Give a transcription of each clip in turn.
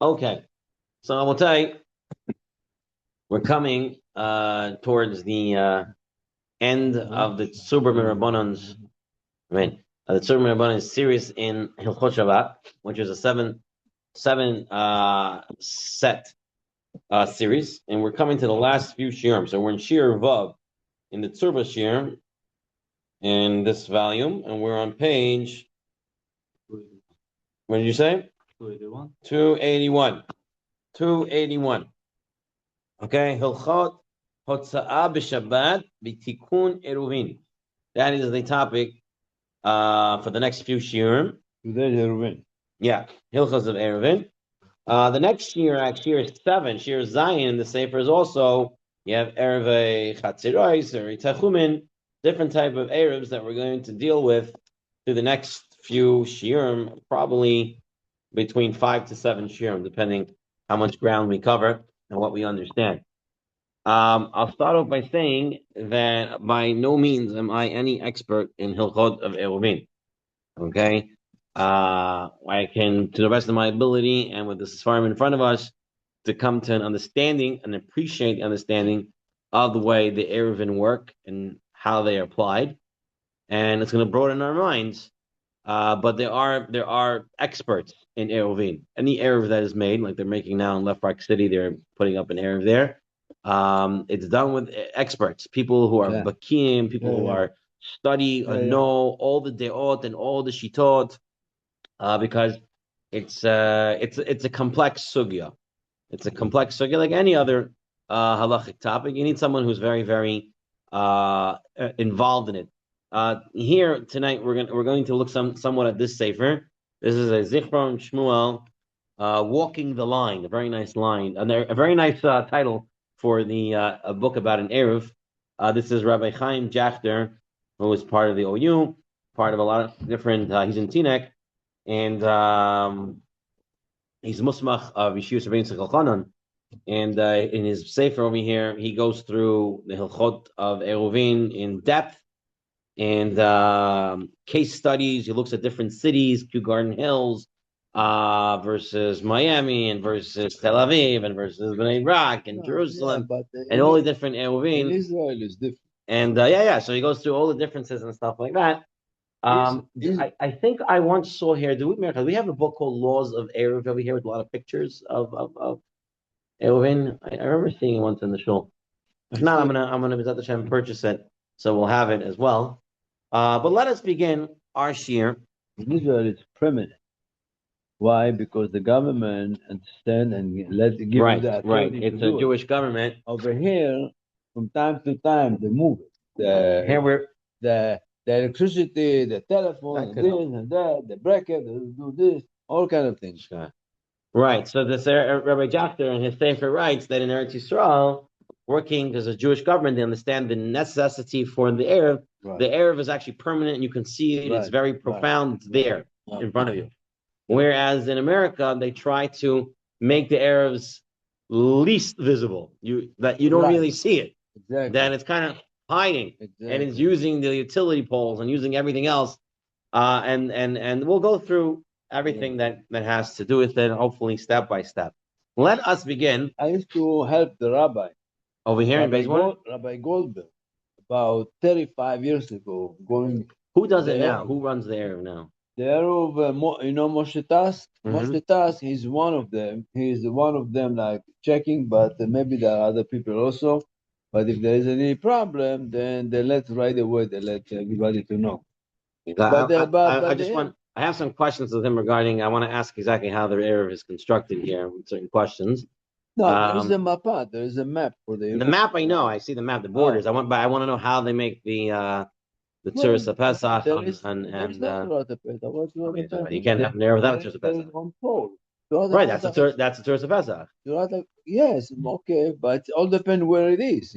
Okay, so I will tell you, we're coming towards the end of the Tzurba Mirabbanon's, the Tzurba Mirabbanon's series in Hilchot Shabbat, which is a seven set series, and we're coming to the last few shiurim. So we're in Shir Vav in the Tzurba Shir in this volume, and we're on page. What did you say? 281. 281. 281. Okay, Hilchot Hotza'a b'Shabbat b'Tikun Eruvin. That is the topic for the next few shiurim. Today Eruvin. Yeah, Hilchos of Eruvin. The next year, actually, year 7, Shir Zion, the Sefer is also, you have Erev Chatzirois, or Tachumin, different type of Erevs that we're going to deal with through the next few shiurim, probably between 5 to 7 shiurim, depending how much ground we cover and what we understand. I'll start off by saying that by no means am I any expert in Hilchot of Eruvin. Okay? I can, to the best of my ability, and with the Sfarim in front of us, to come to an understanding and appreciate the understanding of the way the Eruvin work and how they are applied. And it's going to broaden our minds. But there are experts in Eruvin. Any Eruv that is made, like they're making now in Left Rock City, they're putting up an Eruv there. It's done with experts, people who are bakim, people who are study and know all the deot and all the shitot, because it's a complex sugya. It's a complex sugya like any other halachic topic. You need someone who's very, very involved in it. Here tonight we're going to look somewhat at this sefer. This is a Zichron Shmuel, walking the line. A very nice line, and a very nice title for the a book about an Eruv. This is Rabbi Chaim Jachter, who is part of the OU, part of a lot of different. He's in Teaneck, and he's Musmach of Yeshua Sabbain Sechel. And in his sefer over here, he goes through the Hilchot of Eruvin in depth and case studies. He looks at different cities, Kew Garden Hills versus Miami, and versus Tel Aviv, and versus Bnei Brak, and Jerusalem, and all the different Eruvin. Israel is different. And so he goes through all the differences and stuff like that. I think I once saw here, we have a book called Laws of Eruv over here with a lot of pictures of Eruvin. I remember seeing it once in the shul. If not, I'm gonna B'ezrat Hashem purchase it, so we'll have it as well. But let us begin our shir. In Israel, it's permanent. Why? Because the government understand and give Right, the right. authority It's to a do Jewish it. government. Over here, from time to time, they move it. Here we're the electricity, the telephone, this and that, the bracket, they do this, all kind of things. right. So this Rabbi Jachter in his sefer writes that in Eretz Yisrael, working as a Jewish government, they understand the necessity for the Eruv. Right. The Eruv is actually permanent, and you can see it. Right. It's very profound. It's there in front of you. Whereas in America, they try to make the Eruvs least visible. You don't really see it. Exactly. Then it's kind of hiding, and it's using the utility poles and using everything else. And we'll go through everything that has to do with it, hopefully step by step. Let us begin. I used to help the rabbi over here in Bayswater. Rabbi Goldberg, about 35 years ago. Who does it now? Who runs the Eruv now? The Eruv, Moshe Tas. Moshe Tas, he's one of them. He's one of them, like checking, but maybe there are other people also. But if there is any problem, then they let right away. They let everybody to know. I have some questions with him regarding. I want to ask exactly how the Eruv is constructed here. Certain questions. No, there is a map. There is a map for the Eruv. The map. I know. I see the map. The borders. I want to know how they make the Tzurba Pesach you can't have an Eruv without Tzurba Pesach. On pole. Right, that's the Tzurba Pesach. Yes, okay, but it all depends where it is.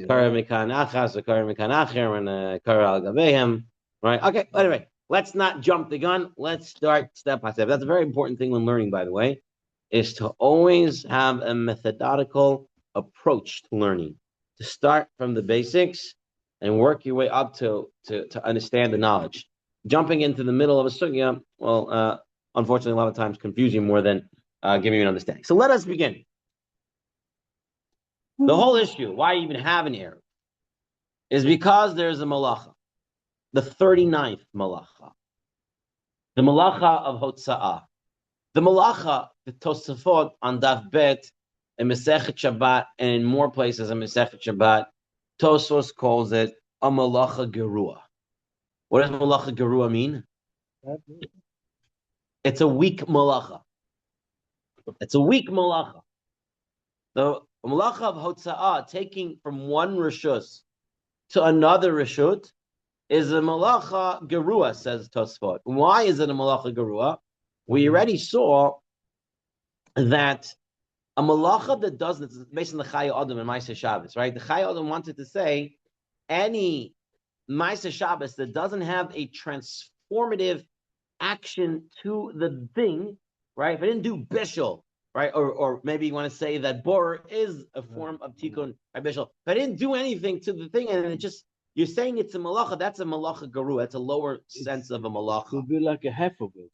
Right. Okay. Anyway, let's not jump the gun. Let's start step by step. That's a very important thing when learning, by the way, is to always have a methodical approach to learning. To start from the basics and work your way up to understand the knowledge. Jumping into the middle of a sugya, well, unfortunately, a lot of times confuse you more than giving you an understanding. So let us begin. The whole issue, why you even have an Eruv, is because there's a malacha, the 39th malacha, the malacha of Hotza'ah. The malacha, the Tosafot on Daf Bet, in Masechet Shabbat, and in more places in Masechet Shabbat, Tosfos calls it a malacha gerua. What does malacha gerua mean? It's a weak malacha. It's a weak malacha. The malacha of Hotza'ah, taking from one rishus to another rishut, is a malacha gerua, says Tosfot. Why is it a malacha gerua? We already saw that a malacha that does this is based on the Chaya Adam and Maaseh Shabbos, right? The Chaya Adam wanted to say any Maaseh Shabbos that doesn't have a transformative action to the thing, right? If I didn't do bishul, right? Or maybe you want to say that bor is a form of tikkun by bishul. If I didn't do anything to the thing and it just, you're saying it's a malacha, that's a malacha garu. That's a lower sense of a malacha. It could be like a half of it.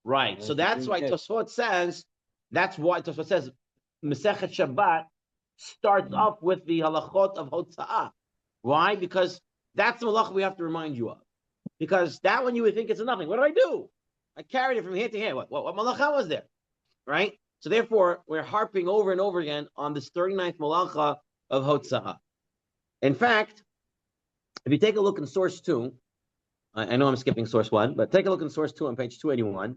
Right. So that's why Tosfot says, Masechet Shabbat starts off with the halachot of Hotza'ah. Why? Because that's the malacha we have to remind you of. Because that one you would think it's nothing. What did I do? I carried it from here to here. What malacha was there? Right? So therefore, we're harping over and over again on this 39th malacha of Hotza'ah. In fact, if you take a look in source 2, I know I'm skipping source 1, but take a look in source 2 on page 281.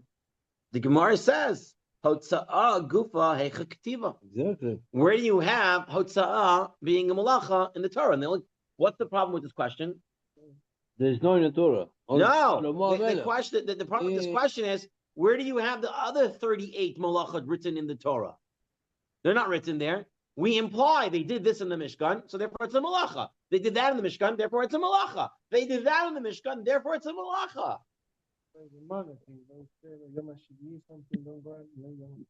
The Gemara says, Hotza'ah gufa heicha k'tiva. Exactly. Where do you have Hotza'ah being a malacha in the Torah? And what's the problem with this question? There's no in the Torah. No. The problem with this question is, where do you have the other 38 malachot written in the Torah? They're not written there. We imply they did this in the Mishkan, so therefore it's a malacha. They did that in the Mishkan, therefore it's a malacha. They did that in the Mishkan, therefore it's a malacha.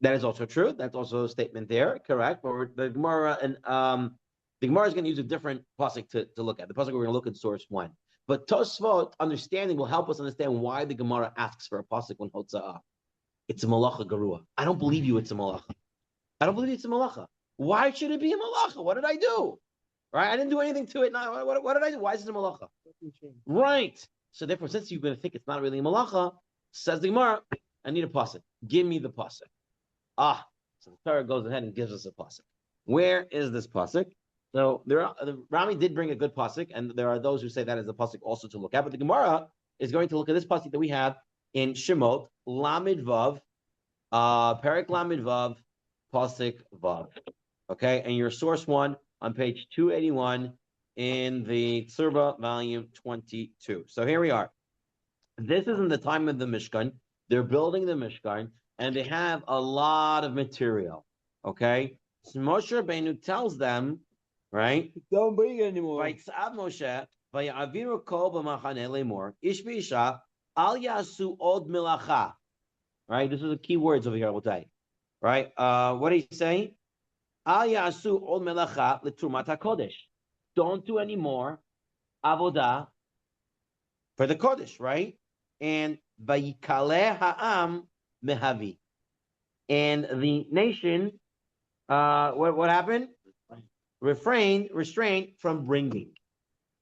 That is also true. That's also a statement there, correct? But the Gemara and the Gemara is going to use a different pasuk to look at. The pasuk we're going to look at source 1. But Tosfot understanding will help us understand why the Gemara asks for a pasuk when Hotza'ah. It's a malacha garua. I don't believe you. It's a malacha. I don't believe it's a malacha. Why should it be a malacha? What did I do? Right? I didn't do anything to it. No, what did I do? Why is it a malacha? Right. So therefore, since you're going to think it's not really a malacha, says the Gemara, I need a pasuk. Give me the pasuk. So the Torah goes ahead and gives us a pasuk. Where is this pasuk? So the Rami did bring a good pasuk, and there are those who say that is a pasuk also to look at. But the Gemara is going to look at this pasuk that we have in Shemot Lamed Vav, Perek Lamed Vav, pasuk Vav. Okay, and your source 1 on page 281 in the Tzurba, volume 22. So here we are. This is in the time of the Mishkan. They're building the Mishkan, and they have a lot of material. Okay, so Moshe Rabbeinu tells them, right? Don't bring it anymore. Vayitzav Moshe, vayaviru kol b'machaneh lemor, ish v'isha, al yasu od milacha. Right, this is the key words over here, I will tell you. Right, what do you say? Al yasu od milacha l'trumat hakodesh. Don't do any more avodah for the kodesh, right? And vayikale ha'am mehavi. And the nation, what happened? Restrained from bringing.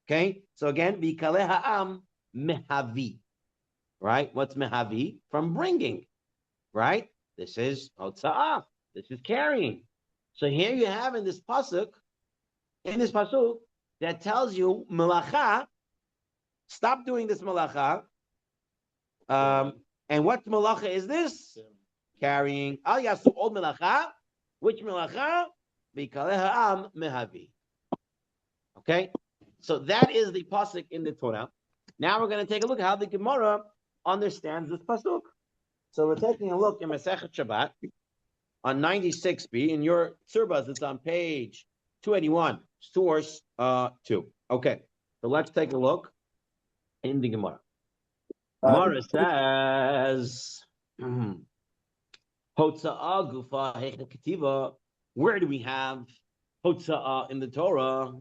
Okay, so again, v'yikaleh ha'am mehavi. Right? What's mehavi? From bringing. Right? This is hotza'ah. This is carrying. So here you have in this pasuk that tells you melacha. Stop doing this melacha. And what melacha is this? Carrying. Al yasu od melacha. Which melacha? Okay, so that is the pasuk in the Torah. Now we're going to take a look at how the Gemara understands this pasuk. So we're taking a look in Masechet Shabbat on 96b. In your Tzurbas, it's on page 281, source 2. Okay, so let's take a look in the Gemara. Gemara says, Hotza'ah gufa heicha ketiva. Where do we have Hotza'ah in the Torah?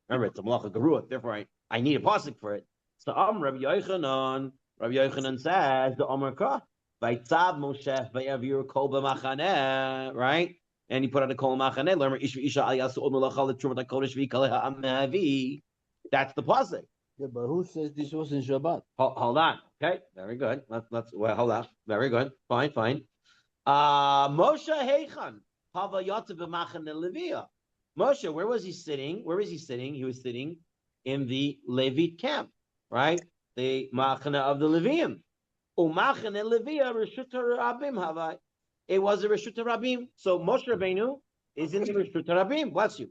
Remember, it's a malacha garua, therefore I need a pasuk for it. So Rabbi Yochanan says the Amar Ka. Vaytzav Moshe vayavir kol b'machaneh, right? And he put on the kol b'machaneh. Learn isha isha al yasu od melacha letrumat hakodesh v'ikaleha am. That's the pasuk. Yeah, but who says this was in Shabbat? Hold on. Okay, very good. Let's hold on. Very good. Fine. Moshe Heichan Hava Yata b'machaneh Levia. Moshe, where was he sitting? Where was he sitting? He was sitting in the Levite camp, right? The Machana of the Levium. Umachana Levia Reshut Rabim Havai. It was a Reshut Rabim. So Moshe Rabbeinu is in the Reshut Rabim. Bless you.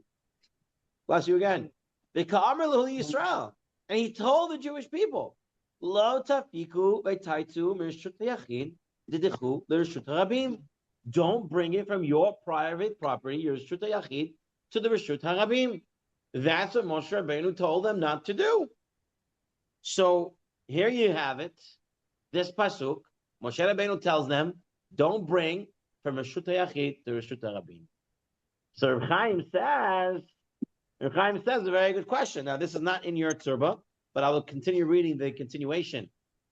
Bless you again. The Ka'amar L'Huli Yisrael. And he told the Jewish people, Lo tafiku v'taitu Reshut Yachid didichu Reshut Rabim. Don't bring it from your private property, your Reshut Yachid, to the Reshut Harabim. That's what Moshe Rabbeinu told them not to do. So here you have it. This pasuk, Moshe Rabbeinu tells them, don't bring from Reshut Yachid to Reshut Harabim. So Reb Chaim says a very good question. Now this is not in your Tzurba, but I will continue reading the continuation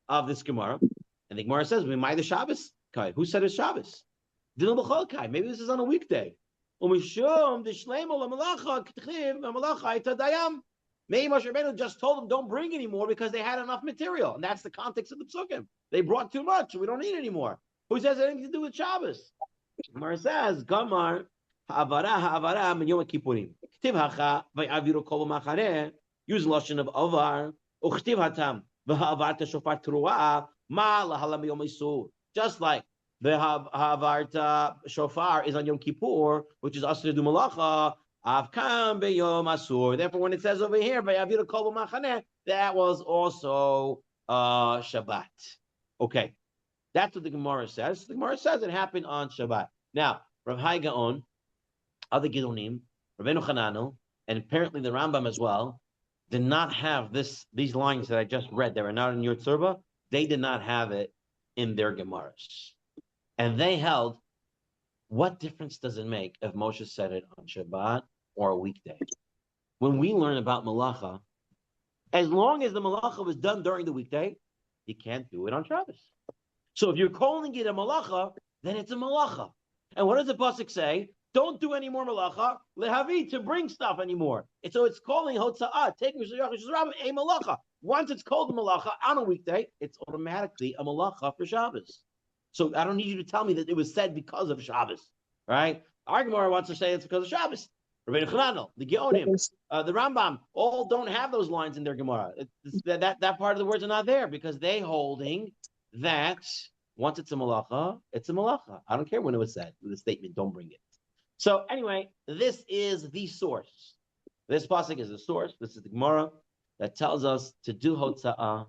of this Gemara. And the Gemara says, "We might the Shabbos." Kai, who said it's Shabbos? Maybe this is on a weekday. Maybe Moshe Rabbeinu just told them don't bring anymore because they had enough material, and that's the context of the psukim. They brought too much, we don't need it anymore. Who says anything to do with Shabbos? Gemara says, "Gamar ha'avara min Yom Kippurim. Ktiv hacha v'aviru kol machane." Use lashon of avar. Uchtiv hatam v'ha'avarta shofar teruah ma lahalam yom isur. Just like the Havarta Shofar is on Yom Kippur, which is Asur du Malacha, Avkam Beyom Asur. Therefore, when it says over here, Vayavir Kol B'Machaneh, that was also Shabbat. Okay, that's what the Gemara says. The Gemara says it happened on Shabbat. Now, Rav Hai Gaon, other Gidonim, Rabbeinu Chananel, and apparently the Rambam as well, did not have these lines that I just read. They were not in your Tzurba. They did not have it in their Gemaras. And they held, what difference does it make if Moshe said it on Shabbat or a weekday? When we learn about Malacha, as long as the Malacha was done during the weekday, you can't do it on Shabbos. So if you're calling it a Malacha, then it's a Malacha. And what does the pasuk say? Don't do any more Malacha, lehavi, to bring stuff anymore. And so it's calling Hotza'ah, taking a Malacha. Once it's called a Malacha on a weekday, it's automatically a Malacha for Shabbos. So I don't need you to tell me that it was said because of Shabbos, right? Our Gemara wants to say it's because of Shabbos. Rabbeinu Chananel, the Geonim, the Rambam, all don't have those lines in their Gemara. That part of the words are not there because they holding that once it's a malacha, it's a malacha. I don't care when it was said with the statement, don't bring it. So anyway, this is the source. This pasuk is the source. This is the Gemara that tells us to do hotza'ah,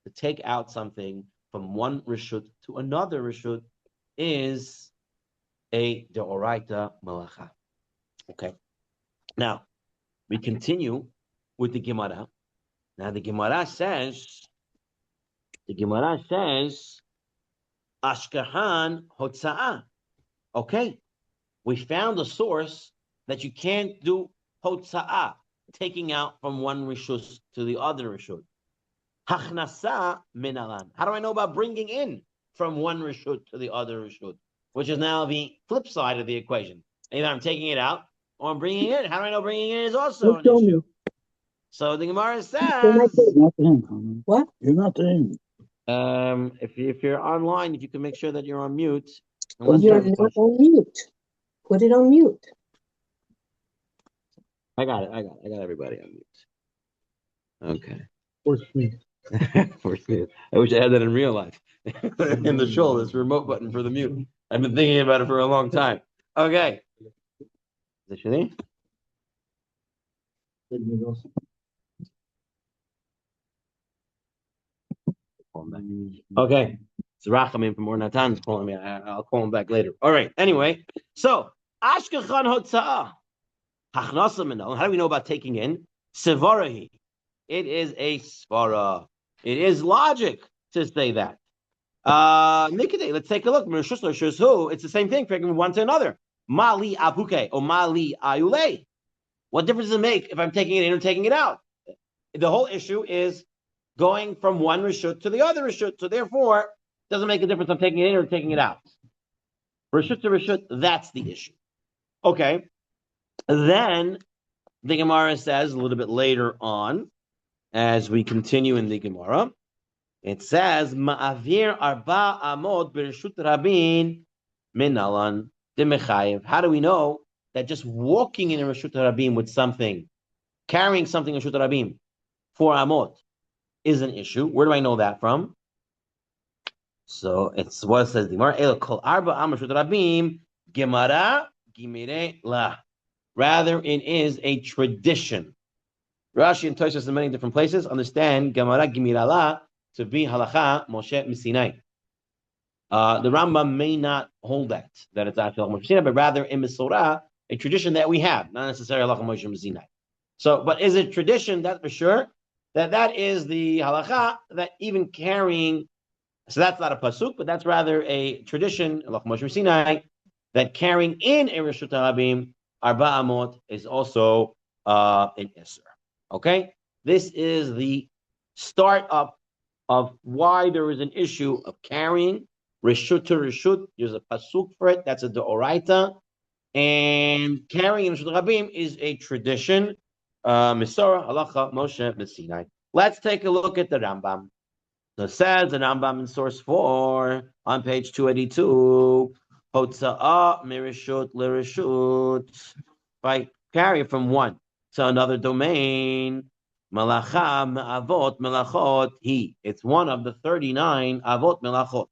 to take out something from one reshut to another reshut, is a deoraita malacha. Okay. Now we continue with the Gemara. Now the Gemara says, Ashkahan hotza'ah. Okay, we found a source that you can't do hotza'ah, taking out from one reshut to the other reshut. Hachnasa minalan. How do I know about bringing in from one reshut to the other reshut, which is now the flip side of the equation? Either I'm taking it out or I'm bringing it in. How do I know bringing in is also an issue? So the Gemara says, what? You're not in. If you're online, if you can make sure that you're on mute. You're not on mute. Put it on mute. I got it. I got everybody on mute. Okay. Force me. I wish I had that in real life. In the show, this remote button for the mute. I've been thinking about it for a long time. Okay. Is it Shani? Okay. It's Rachamim from Ornatan is calling me. I'll call him back later. All right. Anyway, so Ashkechan Hotza'ah. Hachnasa Minal. How do we know about taking in? Sevarahi. It is a svara. It is logic to say that. Nikide, let's take a look. It's the same thing from one to another. Mali apuke or mali ayule. What difference does it make if I'm taking it in or taking it out? The whole issue is going from one reshut to the other reshut. So therefore, Doesn't make a difference. I'm taking it in or taking it out. Reshut to reshut, that's the issue. Okay. Then the Gemara says a little bit later on, as we continue in the Gemara, it says, Ma'avir arba amot bereshut rabin minalan demechayev. How do we know that just walking in a reshut rabin with something, carrying something in reshut rabin, 4 amot, is an issue? Where do I know that from? So it's what it says. The Gemara el kol arba amot reshut rabin gemara gimire la. Rather, it is a tradition. Rashi and Tosfos in many different places understand gemara gimira la to be halacha Moshe Misinai. The Rambam may not hold that it's actually halacha Moshe Misinai, but rather in Mesorah, a tradition that we have, not necessarily halacha Moshe Misinai. So, but is it tradition? That's for sure. That is the halacha that even carrying. So that's not a pasuk, but that's rather a tradition halacha Moshe Misinai that carrying in a reshut harabim arba amot is also an isser. Okay, this is the start up of why there is an issue of carrying reshut to reshut. There's a pasuk for it. That's a deoraita, and carrying reshut rabim is a tradition. Misora halacha Moshe Sinai. Let's take a look at the Rambam. So it says the Rambam in source 4 on page 282. Hotza'a mireshut lereshut. If I carry from one to another domain, Malacha avot melachot he. It's one of the 39 avot melachot.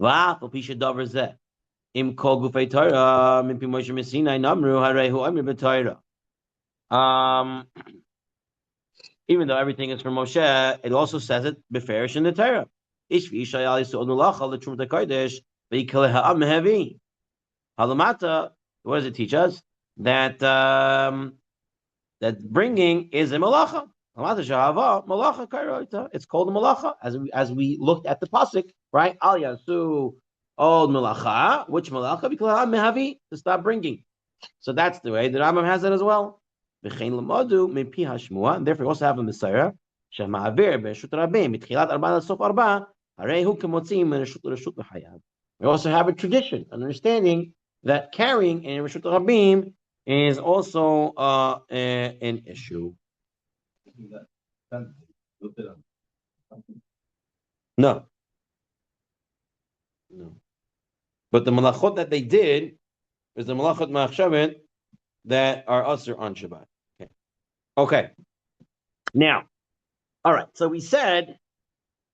Va'af pisha davar zeh. Im kol gufei Torah min pi Moshe Sinai namru harehu amir b'Torah. Even though everything is from Moshe, it also says it beferish in the Torah. Ish v'isha yal yisod melacha l'trum t'kodesh v'yikale ha'am mehevi. Halamata. What does it teach us? That bringing is a malacha. It's called a malacha, as we looked at the pasuk, right? Al yasu old malacha. Which malacha? Because mehavi, to stop bringing. So that's the way the Rambam has it as well. And therefore, we also have a Messiah. We also have a tradition, an understanding that carrying in Reshut Rabim is also an issue. No. But the malachot that they did is the malachot ma'achshavit that are usher on Shabbat. Okay. Now, all right. So we said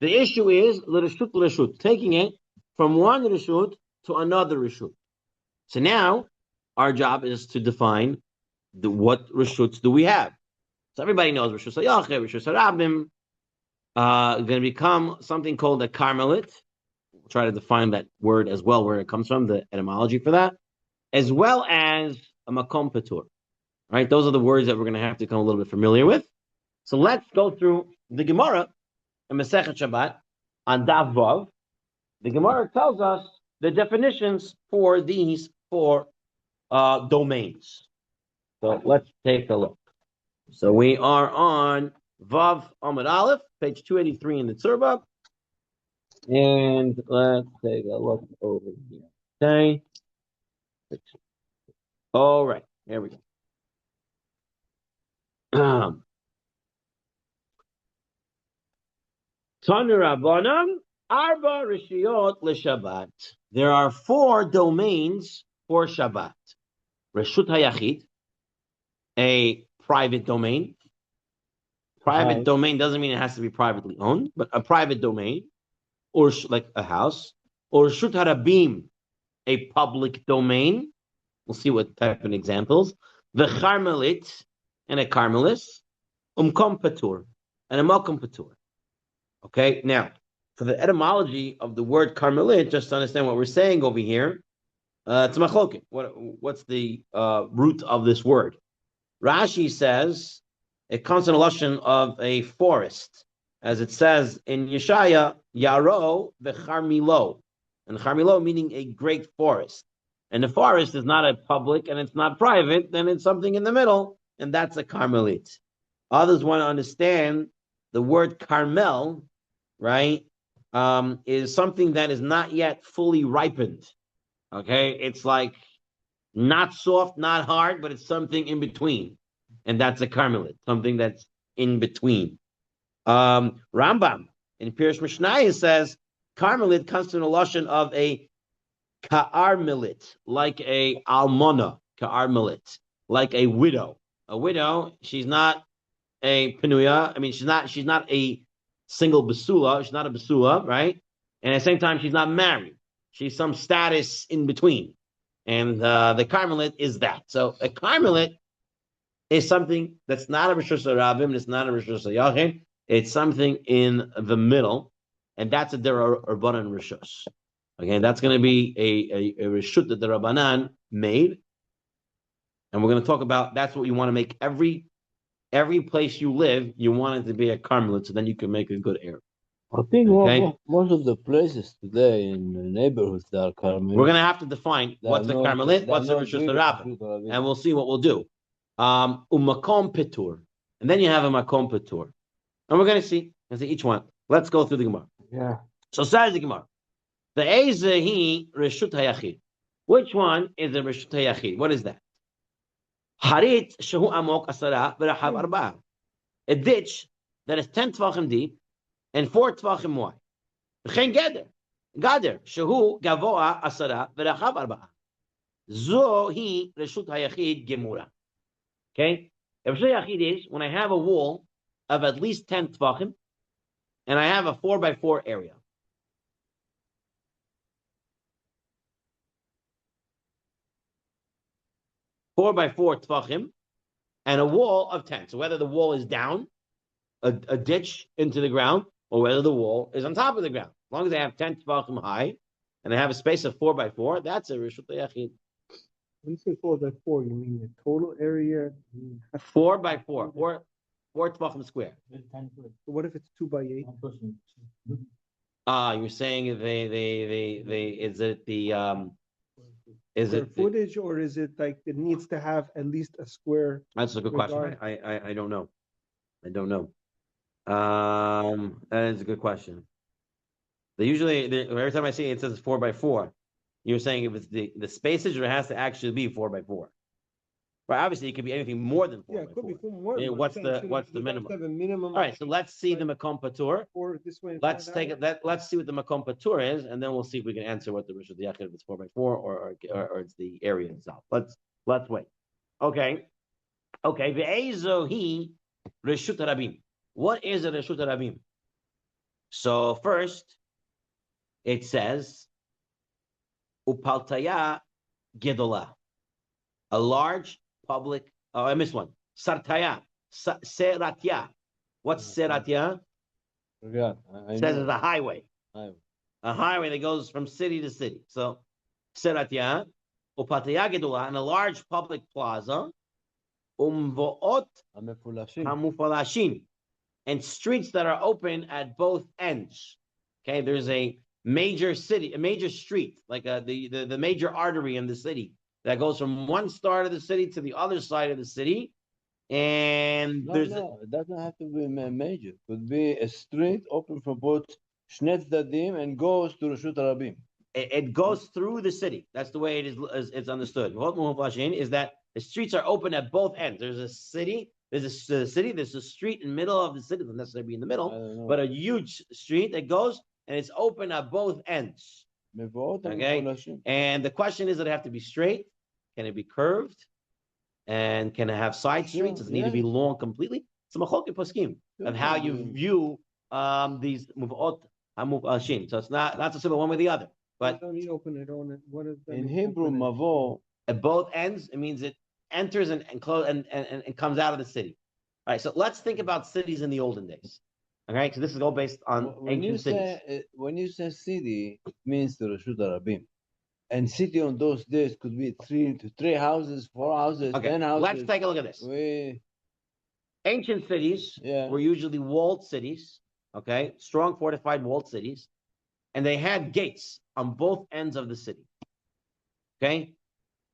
the issue is l'reshut, taking it from one reshut to another reshut. So now our job is to define what reshuts do we have. So everybody knows reshut sayacheh, reshut sarabim, going to become something called a carmelit. We'll try to define that word as well, where it comes from, the etymology for that, as well as a makom patur. Right? Those are the words that we're going to have to become a little bit familiar with. So let's go through the Gemara in Masechet Shabbat on Daf Vav. The Gemara tells us the definitions for these 4 domains. So let's take a look. So we are on Vav Amud Aleph, page 283 in the Tzurba. And let's take a look over here. Okay. All right. Here we go. Tanu Rabbanam Arba Rishiyot LeShabbat. There are 4 domains for Shabbat. Reshut HaYachid, a private domain. Private domain doesn't mean it has to be privately owned, but a private domain, or like a house. Or Reshut HaRabim, a public domain. We'll see what type of examples. The Carmelit, and a Carmelis. Umkom Patur, and a Malkom Patur. Okay, now, for the etymology of the word Carmelit, just to understand what we're saying over here, it's machloket. What's the root of this word? Rashi says it comes in a lashon of a forest, as it says in Yeshaya, Yaro v'charmilo, and charmilo meaning a great forest. And the forest is not a public and it's not private, then it's something in the middle, and that's a Carmelit. Others want to understand the word Carmel, right? is something that is not yet fully ripened. Okay, it's like not soft, not hard, but it's something in between, and that's a carmelit, something that's in between. Rambam in Pirush Mishnayos says carmelit comes to the lashon of a ka'armelit, like a almona, ka'armelit, like a widow. A widow, she's not a penuya. I mean, she's not a single basula. She's not a basula, right? And at the same time, she's not married. She's some status in between. And the carmelit is that. So a carmelit is something that's not a rishus rabim. It's not a rishus yachid. It's something in the middle, and that's a derabanan rishus. Okay, that's going to be a rishut that the Rabbanan made, and we're going to talk about. That's what you want to make every place you live. You want it to be a carmelit, so then you can make a good Eruv. I think most of the places today in the neighborhoods that are carmelit. We're going to have to define what's the carmelit, what's the rishus rabim, and we'll see what we'll do. Umakom petur, and then you have a makom petur, and we're going to see each one. Let's go through the Gemara. Yeah. So says the Gemara, the ezehi reshut hayachid. Which one is the reshut hayachid? What is that? Harit shehu amok asara v'rachav arba'a. A ditch that is 10 tvachim deep and 4 tvachim wide. V'chein gader shehu gavoa asara v'rachav arba'a. Zo hi reshut hayachid gemura. Okay, a reshut hayachid is when I have a wall of at least 10 tvachim and I have a 4x4 area. Four by 4 tvachim, and a wall of 10. So whether the wall is down, a ditch into the ground, or whether the wall is on top of the ground. As long as they have 10 tvachim high, and they have a space of 4 by 4, that's a reshut hayachid. When you say 4 by 4, you mean the total area? 4 by 4, 4 tvachim square. What if it's 2 by 8? You're saying is it the is it footage, or is it like it needs to have at least a square? That's a good question. I don't know. That is a good question. Every time I see it says 4 by 4. You're saying if it's the spacage, or it has to actually be 4 by 4. Right, obviously it could be anything more than 4 by 4. Could be more. What's the minimum? Have a minimum. All right, so let's see the makom patur. Or this way. Let's take it. Let's see what the makom patur is, and then we'll see if we can answer what the rishut yachid, if it's 4 by 4 or it's the area itself. Let's wait. Okay. Ve'ezo hi reshut rabim. What is a reshut rabim? So first, it says upaltaya gedola, a large public. Oh, I missed one. Sartaya, seratya. What's seratya? Says It's a highway. A highway that goes from city to city. So seratya, upaltaya gedola, and a large public plaza. Umvoot hamufalashim, and streets that are open at both ends. Okay, there's a major street, like the major artery in the city that goes from one start of the city to the other side of the city. And it doesn't have to be major. It could be a street open for both Shnei Tzadim and goes to Reshut Rabim. It goes through the city. That's the way it is. It's understood. Is that the streets are open at both ends. There's a city. There's a street in the middle of the city. It doesn't necessarily be in the middle, but a huge street that goes, and it's open at both ends. Okay. And the question is, does it have to be straight? Can it be curved? And can it have side streets? Does it need to be long completely? It's a machlokes poskim of how you view these muvot hamufashin. So it's not so simple one way or the other. But open it on it. What is that in Hebrew, mavo at both ends, it means it enters and comes out of the city. All right. So let's think about cities in the olden days. All right, so this is all based on ancient cities. When you say city, it means the Reshut Rabim. And city on those days could be 3 houses, 4 houses, 10 houses. Let's take a look at this. Ancient cities were usually walled cities, okay? Strong, fortified, walled cities. And they had gates on both ends of the city, okay?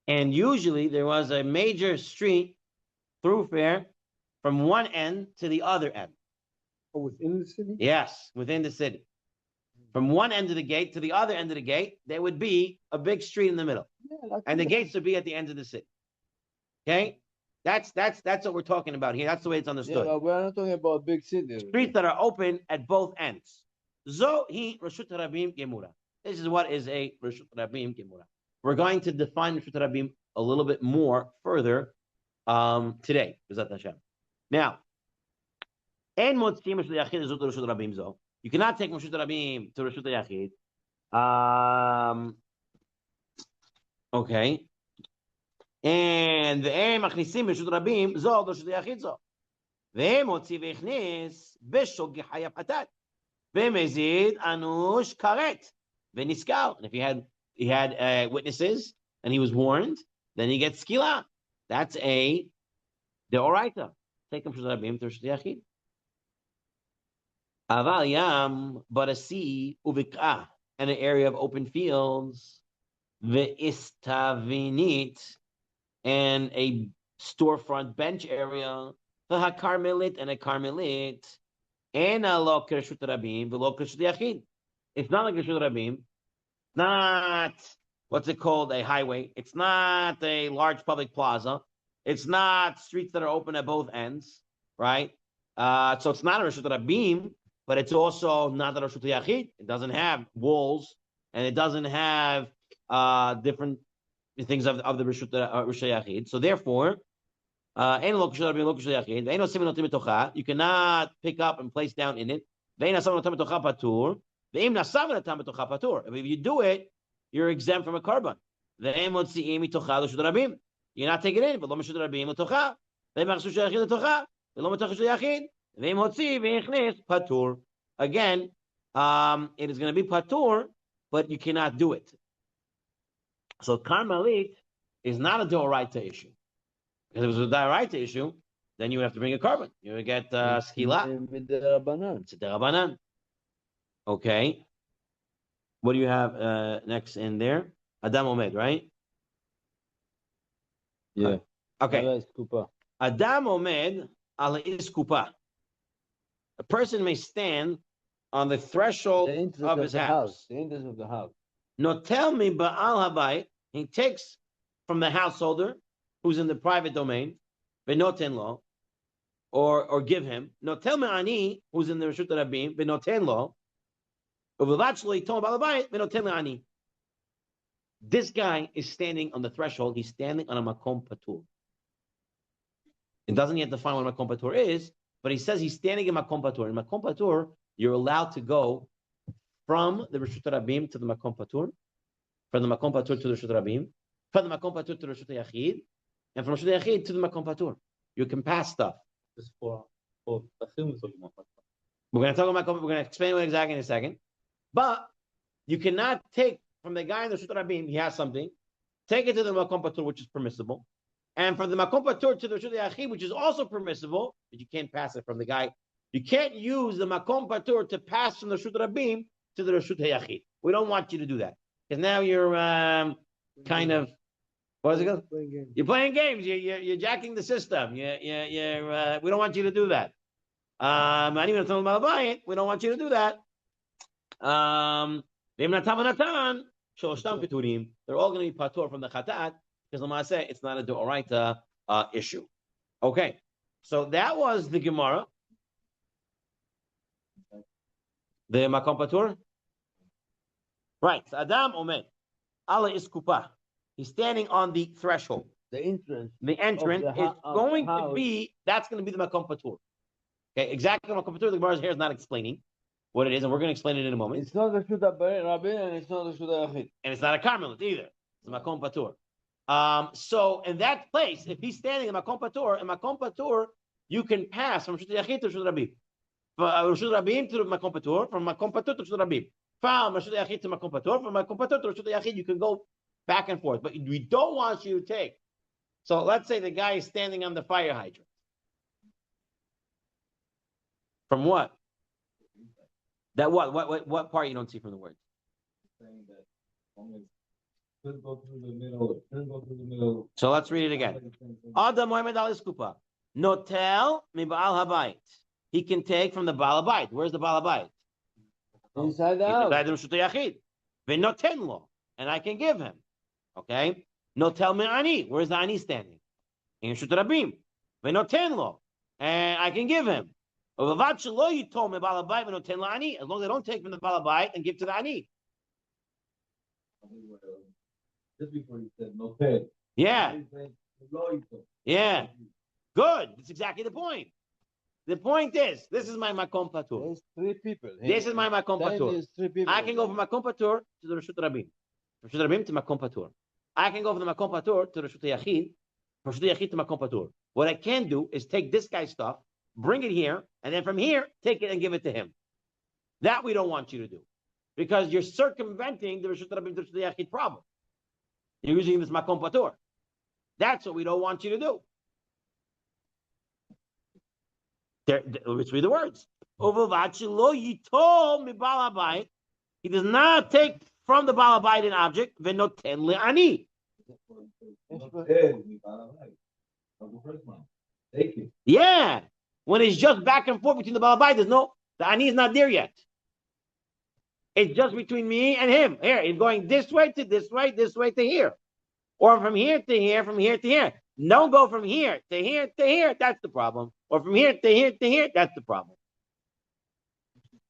And usually there was a major street thoroughfare from one end to the other end. Within the city? Yes, within the city. From one end of the gate to the other end of the gate, there would be a big street in the middle. And the gates would be at the end of the city. Okay? That's what we're talking about here. That's the way it's understood. Yeah, but we're not talking about big cities. Streets that are open at both ends. Zo hi Rashut Rabim Gemura. This is what is a Rashut Rabim Gemura. We're going to define Rashut Rabim a little bit more further today. Now, you cannot take Rashut Rabim to Rashut Yachid. Okay. And והם מכניסים ברשות רבים זו ברשות היחיד זו. והם הוציא והכניס בשוגג חי הפחתת. ומזיד אנוש כרת ונזכר. And if he had witnesses and he was warned, then he gets skila. That's a deoraita. Take him ברשות רבים to ברשות היחיד. אבל ים, but a sea ובקעה, and an area of open fields, ואיסתבינית, and a storefront bench area, the Carmelit and a Carmelit, and a lo Reshut Rabim, v'lo Reshut Yachid. It's not like Reshut Rabim, not what's it called, a highway. It's not a large public plaza. It's not streets that are open at both ends, right? So it's not a Reshut Rabim, but it's also not a Reshut Yachid. It doesn't have walls, and it doesn't have different things of the Rishut Yachid. So therefore, you cannot pick up and place down in it. If you do it, you're exempt from a carbon. You're not taking it in. Again, it is going to be patur, but you cannot do it. So Carmelit is not a Doraita issue. Because if it was a Doraita issue, then you would have to bring a carbon. You would get skila. It's a derabanan. Okay. What do you have next in there? Adam Omed, right? Yeah. Okay. Adam Omed ala iskupa. A person may stand on the threshold of his house. The entrance of the house. No, tell me, Ba'al Habayit, he takes from the householder who's in the private domain, benoten lo, or give him. No, tell me ani, who's in the Reshut Rabim, benoten lo, uvavachlo yitom Ba'al Habayit, benoten ani. This guy is standing on the threshold. He's standing on a makom patur. It doesn't yet define what a makom patur is, but he says he's standing in makom patur. In makom patur, you're allowed to go from the Reshut Rabim to the Makom Patur, from the Makom Patur to the Reshut Rabim, from the Makom Patur to the Reshut Yachid, and from Reshut Yachid to the Makom Patur. You can pass stuff. We're going to talk about. We're going to explain what exactly in a second. But you cannot take from the guy in the Reshut Rabim. He has something. Take it to the Makom Patur, which is permissible, and from the Makom Patur to the Reshut Yachid, which is also permissible, but you can't pass it from the guy. You can't use the Makom Patur to pass from the Reshut Rabim to the Reshut Hayachid. We don't want you to do that. Because now you're kind of, what is it called? You're playing games. You're jacking the system. We don't want you to do that. We don't want you to do that. They're all going to be patur from the Chatat, because Lamaseh, it's not a Doraita issue. Okay. So that was the Gemara. The Makom Patur? Right. Adam Omed. Allah is kupa. He's standing on the threshold. The entrance. The entrance is going to be, that's going to be the Makom Patur. Okay, exactly what Makom Patur, the Gemara here is not explaining what it is, and we're going to explain it in a moment. It's not the Reshut Rabim, and it's not the Reshut Yachid. And it's not a Carmelit either. It's a Makom Patur. So in that place, if he's standing in Makom Patur, you can pass from Reshut Yachid to Reshut Rabim. From Reshut Rabim to Makom Patur, from Makom Patur to Reshut Rabim. From Reshut Yachid to Makom Patur, from Makom Patur to Reshut Yachid, you can go back and forth. But we don't want you to take. So let's say the guy is standing on the fire hydrant. From what? That what part you don't see from the words? Saying that could go through the middle, So let's read it again. Adam Mohamed al Iskupa. Notel mi Ba'al Habayit. He can take from the Baal Habayit. Where's the Baal Habayit? Inside the He's house. inside the Reshut Yachid. V'noten lo, and I can give him. Okay? No tell me ani. Where's the ani standing? In Reshut Rabim. V'noten lo, and I can give him. As long as they don't take from the balabait and give to the ani. Just before you said no pay. Yeah. Yeah. Good. That's exactly the point. The point is, this is my makom patur. There's 3 people. This is my makom patur. There's 3 people. I can go from makom patur to the Reshut Rabim. Reshut Rabim to makom patur. I can go from the makom patur to the Reshut Yachid. From Reshut Yachid to makom patur. What I can do is take this guy's stuff, bring it here, and then from here, take it and give it to him. That we don't want you to do. Because you're circumventing the Reshut Rabim to Reshut Yachid problem. You're using this makom patur. That's what we don't want you to do. Let's read the words. He does not take from the balabait an object. Yeah. When it's just back and forth between the balabait, the ani is not there yet. It's just between me and him. Here, it's going this way to this way to here. Or from here to here, from here to here. Don't go from here to here to here. That's the problem. Or from here to here to here. That's the problem.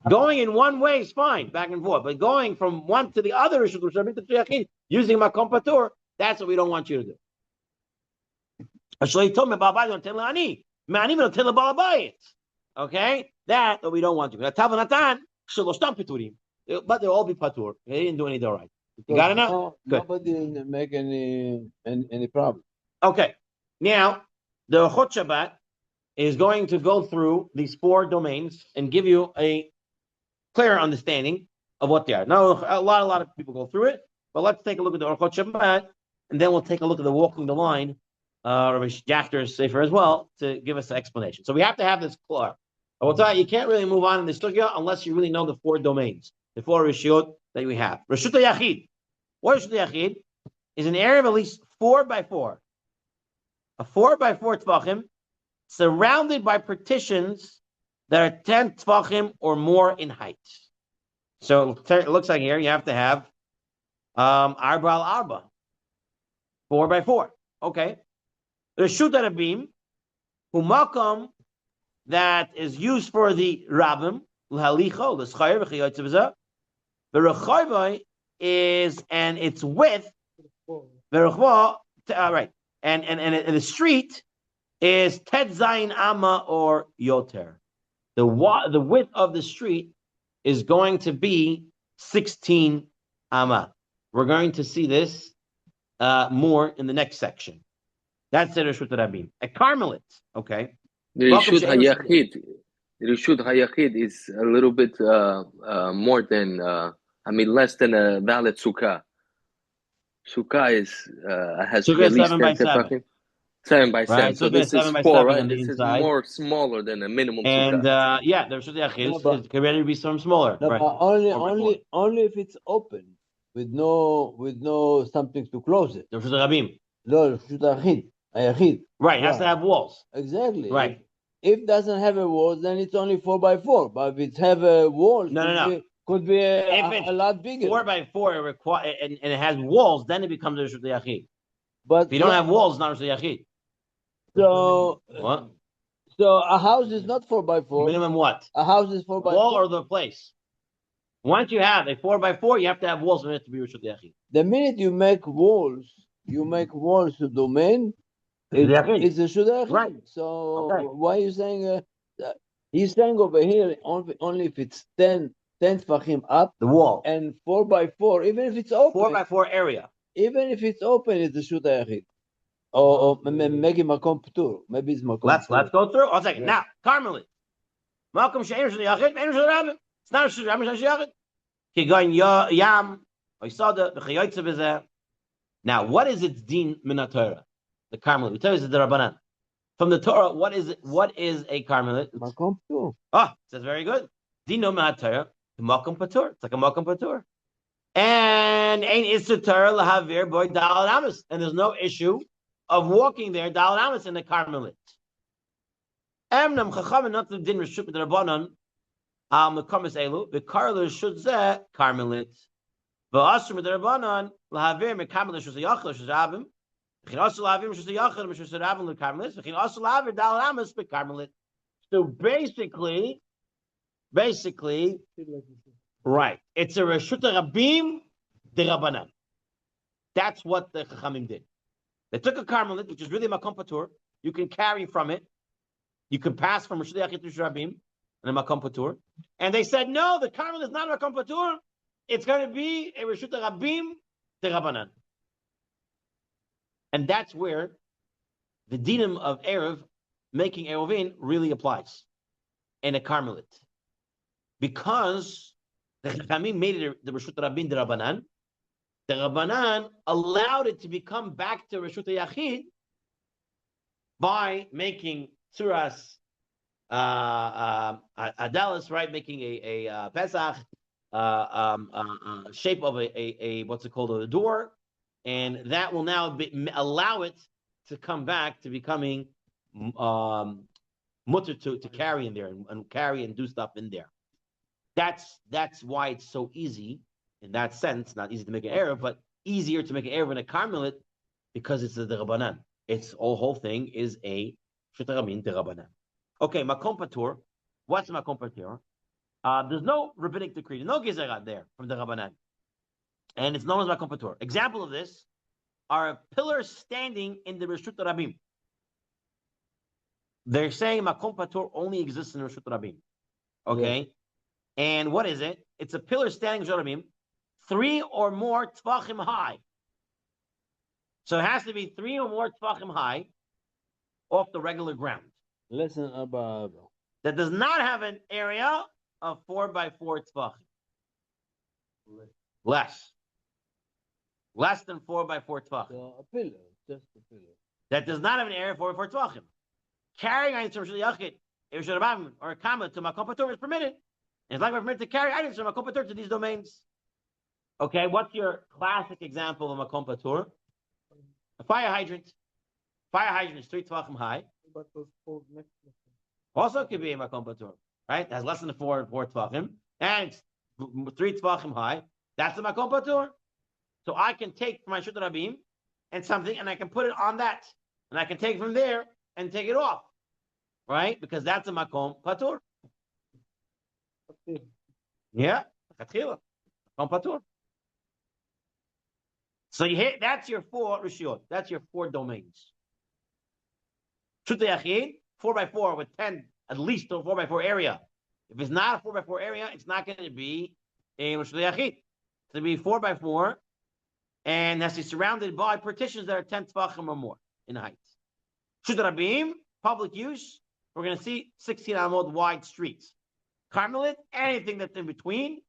Going in one way is fine, back and forth. But going from one to the other, using makom patur, that's what we don't want you to do. Okay? That's what we don't want you to do. But they'll all be patur. They didn't do any right. You got it now? Good. Nobody make any problem. Okay. Now, the Chot Shabbat is going to go through these 4 domains and give you a clear understanding of what they are. Now, a lot of people go through it, but let's take a look at the Chot Shabbat, and then we'll take a look at the Walking the Line, Rabbi Jachter's Sefer as well, to give us an explanation. So we have to have this clear. I will tell you can't really move on in this sugya unless you really know the 4 domains, the 4 rishiyot that we have. Reshut Yachid. What is Reshut Yachid? Is an area of at least 4 by 4. A 4 by 4 tvachim, surrounded by partitions that are 10 tvachim or more in height. So it looks like here you have to have arba al arba, 4 by 4. Okay. Reshut Rabim, humakam, that is used for the rabbim, l'halicho, l'schayr v'chiyotze b'zeh. The rechayvai is, and its width, right, and the street is tet zayin amma or yoter. The width of the street is going to be 16 amma. We're going to see this more in the next section. That's the Reshut Rabim. A Carmelite, okay. The Reshut Hayachid is a little bit more than, less than a valid sukkah. Sukkah has Sukkah at least 7 by 7. 7 by 7. Right. So Sukkah this is 4, right? This is more smaller than a minimum and, sukkah. the Reshut Hayachid can ready to be some smaller. No, right. but only if it's open with no something to close it. The Reshut Rabim. No, Reshut Hayachid. Right, it has to have walls. Exactly. Right. If it doesn't have a wall, then it's only 4 by 4. But if it have a wall, could be a lot bigger. 4 by 4 and it has walls, then it becomes a Reshut Yachid. But if you don't have walls, it's not Reshut Yachid. So what? So a house is not 4 by 4. Minimum what? A house is 4 by 4. Wall or the place. Once you have a 4 by 4, you have to have walls for it to be Reshut Yachid. The minute you make walls to domain. It's a Reshut Yachid. Right. So why are you saying he's saying over here only if it's 10 tefachim up the wall and 4 by 4, even if it's open 4 by 4 area, even if it's open, it's a Reshut Yachid. Or maybe makom patur. Maybe it's makom. Let's go through. 1 second. Now, Carmelite. Malcolm she'er Reshut Yachid, Reshut Rabim. It's not Reshut Rabim, Reshut Yachid. Kigon yam oisada v'chayotze b'zeh. Now, what is its din min haTorah? The Carmelite. We tell you it's the Rabbanan. From the Torah, what is it? What is a Carmelite? Makom patur. It says very good. Dino min haTorah, makom patur. It's like a makom patur. And ain't isur Torah lahavir boy dalad amas. And there's no issue of walking there dalad amas in the Carmelite. Emnam chachamim not the din reshut b'Rabbanan. Mekamis elu v'karler should zeh karmelit. V'asur midarabanan lahavir mekamelit shus yachal shus rabim. V'chin asur lahavir shus yachal shus rabim lekarmelit. V'chin asur lahavir dal amas bekarmelit. So basically, right, it's a reshut rabim derabanan. That's what the Chachamim did. They took a karmelit, which is really makom patur. You can carry from it. You can pass from reshut yachid to rabim and a makom patur. And they said, no, the karmelit is not a makom patur. It's going to be a reshut rabim derabanan. And that's where the dinim of Eruv, making Eruvin, really applies in a karmelit. Because the Chachamim made it the reshut rabim derabanan. The Rabbanan allowed it to become back to Reshut Yachid by making Tzuras Adalis, right? Making a Pesach shape of a what's it called, a door, and that will now allow it to come back to becoming mutter to carry in there and carry and do stuff in there. That's why it's so easy. In that sense, not easy to make an Eruv, but easier to make an Eruv in a karmelit because it's the Rabbanan. Its whole thing is a Shutaramin Rabbanan. Okay, Makom Patur. What's Makom Patur? There's no rabbinic decree, there's no Gezerat there from the Rabbanan. And it's known as Makom Patur. Example of this are a pillar standing in the Reshut Rabim. They're saying Makom Patur only exists in Reshut Rabim. Okay? Yeah. And what is it? It's a pillar standing in Reshut Rabim, 3 or more tvachim high. So it has to be 3 or more tvachim high off the regular ground. Less than above. That does not have an area of 4 by 4 tvachim. Less than 4 by 4 tvachim. So a pillar, just a pillar. That does not have an area of 4 by 4 tvachim. Carrying items from Reshut Yachid, or a kama to Makom Patur is permitted. And it's like we're permitted to carry items from Makom Patur to these domains. Okay, what's your classic example of Makom Patur? A fire hydrant. Fire hydrant is 3 tvachim high. But those poles next to it. Also could be a Makom Patur, right? It has less than 4 tvachim, and it's 3 tvachim high. That's a Makom Patur. So I can take my Shut Rabim and something, and I can put it on that. And I can take from there and take it off, right? Because that's a Makom Patur. Okay. Yeah, Makom Patur. So you hit, that's your 4 rishiyot. That's your 4 domains. Shut Yachid, 4 by 4 with 10, at least a 4 by 4 area. If it's not a 4 by 4 area, it's not going to be a Shut Yachid. It's going to be 4 by 4, and has to be surrounded by partitions that are 10 tvachim or more in height. Shut Rabim, public use, we're going to see 16 amod wide streets. Karmelit, anything that's in between,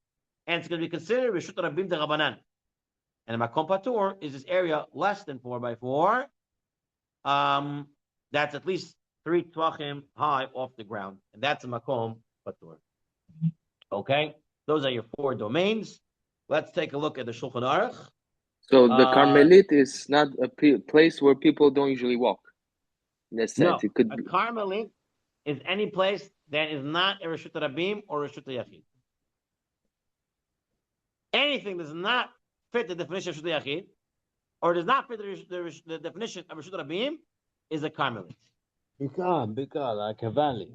and it's going to be considered Reshut Rabim de Rabbanan. And a Makom Patur is this area less than 4 by 4. That's at least 3 tvachim high off the ground, and that's a Makom Patur. Okay, those are your 4 domains. Let's take a look at the Shulchan Aruch. So the Carmelit is not a place where people don't usually walk. In a sense, no, it could a be. Carmelit is any place that is not a Reshut Rabim or Reshut Yachid. Anything does not fit the definition of Reshut Yachid, or does not fit the definition of Reshut Rabim, is a Carmelit. Because like a valley.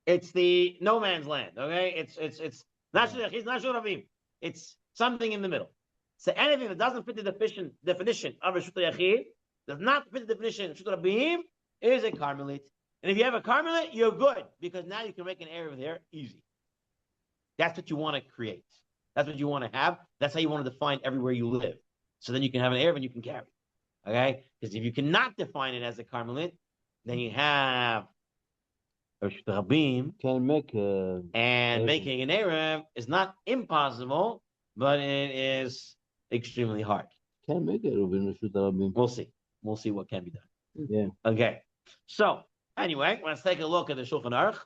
It's the no man's land. Okay, it's not Reshut Yachid, it's not Reshut Rabim. It's something in the middle. So anything that doesn't fit the definition of Reshut Yachid, does not fit the definition of Reshut Rabim, is a Carmelit. And if you have a Carmelit, you're good, because now you can make an area there easy. That's what you want to create. That's what you want to have. That's how you want to define everywhere you live. So then you can have an area and you can carry. Okay? Because if you cannot define it as a Carmelit, then you have Reshut Rabim. Can make and making an Eruv is not impossible, but it is extremely hard. Can make it Reshut Rabim. We'll see. We'll see what can be done. Yeah. Okay. So, anyway, let's take a look at the Shulchan Aruch,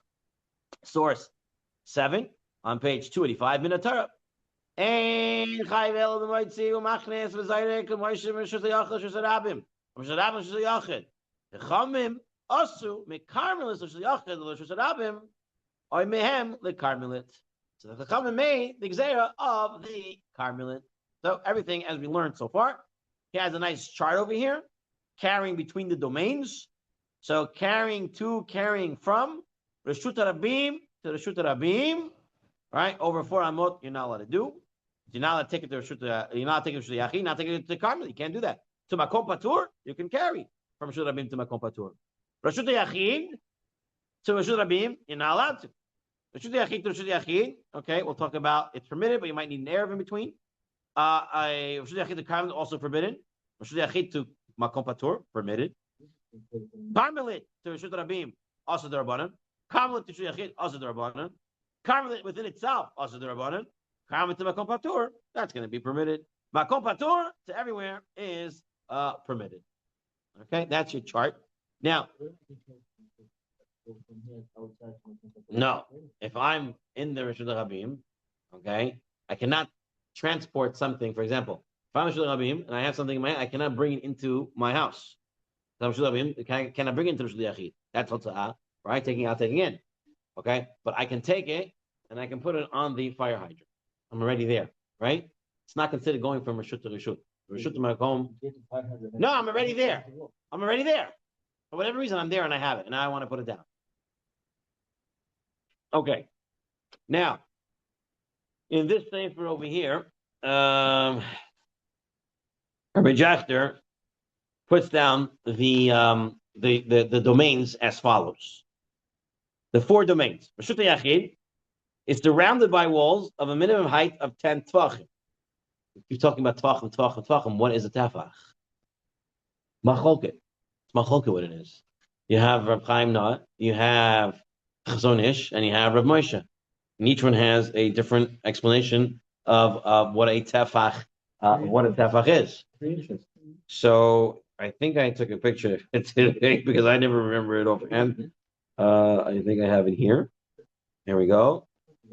source 7, on page 285, Min HaTorah. Ein chayvel b'moitzi u'machnes v'zayrek u'moishim v'shus ha'yachid v'shus ha'rabim v'shus ha'rabim v'shus ha'yachid v'chamim asu mekarmelis v'shus ha'yachid v'shus ha'rabim Oy mehem lekarmelit. So the Chachamim made the Gzeira of the Carmelit. So everything as we learned so far. He has a nice chart over here, carrying between the domains. So carrying from Reshut Rabim to Reshut Rabim, right? Over 4 amot, you're not allowed to do. You're not allowed to take it to Reshut. You're not taking it to Yachid, not taking it to Carmel. You can't do that. To Makom Patur, you can carry from Reshut Rabim to Makom Patur. Reshut Yachid to Reshut Rabim, you're not allowed to. Reshut Yachid to Reshut Yachid, okay, we'll talk about it's permitted, but you might need an Eruv in between. Reshut Yachid to Carmel also forbidden. Reshut Yachid to Makom Patur, permitted. Carmelit to Reshut Rabim, also the Rabbanan. Carmelit to Reshut Yachid, also the Rabbanan. Carmelit within itself, also the Rabbanan. Carmelit to Makom Patur, that's going to be permitted. Makom Patur to everywhere is permitted. Okay, that's your chart. Now, no, if I'm in the Reshut Rabim, okay, I cannot transport something. For example, if I'm Reshut Rabim and I have something in my, I cannot bring it into my house. So can I bring it into Reshut Yachid? That's Hotza'ah, right? Taking out, taking in. Okay, but I can take it and I can put it on the fire hydrant. I'm already there, right? It's not considered going from Reshut to Reshut. Reshut to my home. No, I'm already there. I'm already there. For whatever reason, I'm there and I have it, and I want to put it down. Okay. Now, in this sefer over here, Rabbi Jachter puts down the domains as follows. The 4 domains. Reshut Yachid is surrounded by walls of a minimum height of 10 tvachim. You're talking about tvachim. What is a tefach? Macholket. It's macholket what it is. You have Rav Chaim Noah, you have Chazon Ish, and you have Rav Moshe. And each one has a different explanation of what a tefach is. So I think I took a picture today because I never remember it offhand. I think I have it here. There we go.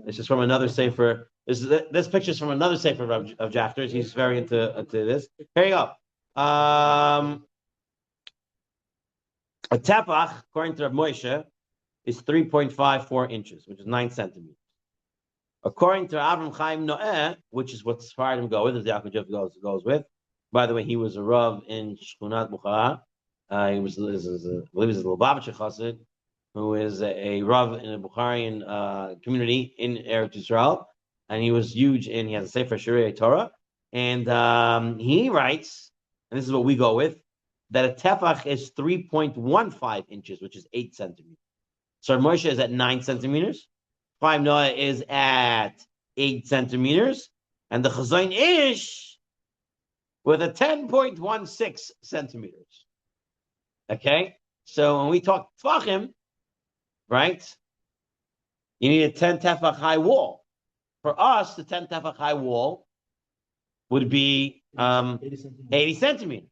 This is from another sefer. This picture is from another sefer of Jafter's. He's very into this. Here you go. A tefach, according to Rav Moshe, is 3.54 inches, which is 9 centimeters. According to Avram Chaim Noeh, which is what Sfaradim go with, as Yaakov goes with. By the way, he was a Rav in Shkunat Bukhara. He was a Lubavitcher Chassid, who is a Rav in a Bukharian community in Eretz Yisrael. And he was huge, and he has a Sefer Shirei Torah. And he writes, and this is what we go with, that a tefach is 3.15 inches, which is 8 centimeters. So Moshe is at 9 centimeters. Chaim Noah is at 8 centimeters. And the Chazon Ish with a 10.16 centimeters. Okay? So when we talk tefachim, right, you need a 10 tefach high wall. For us, the 10 tefach high wall would be 80 centimeters.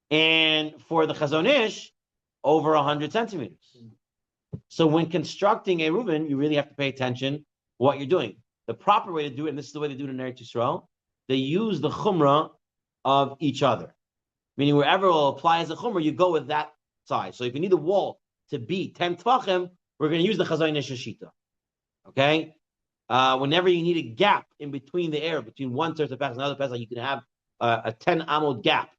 And for the Chazon Ish, over 100 centimeters. So when constructing a Reuven, you really have to pay attention what you're doing. The proper way to do it, and this is the way they do it in Eretz Yisrael, they use the chumrah of each other. Meaning wherever it will apply as a chumrah, you go with that size. So if you need the wall to be 10 tvachim, we're going to use the Chazon Ish Shita. Okay? Whenever you need a gap in between the air, between one terz of Pesach and another Pesach, you can have a 10 amod gap.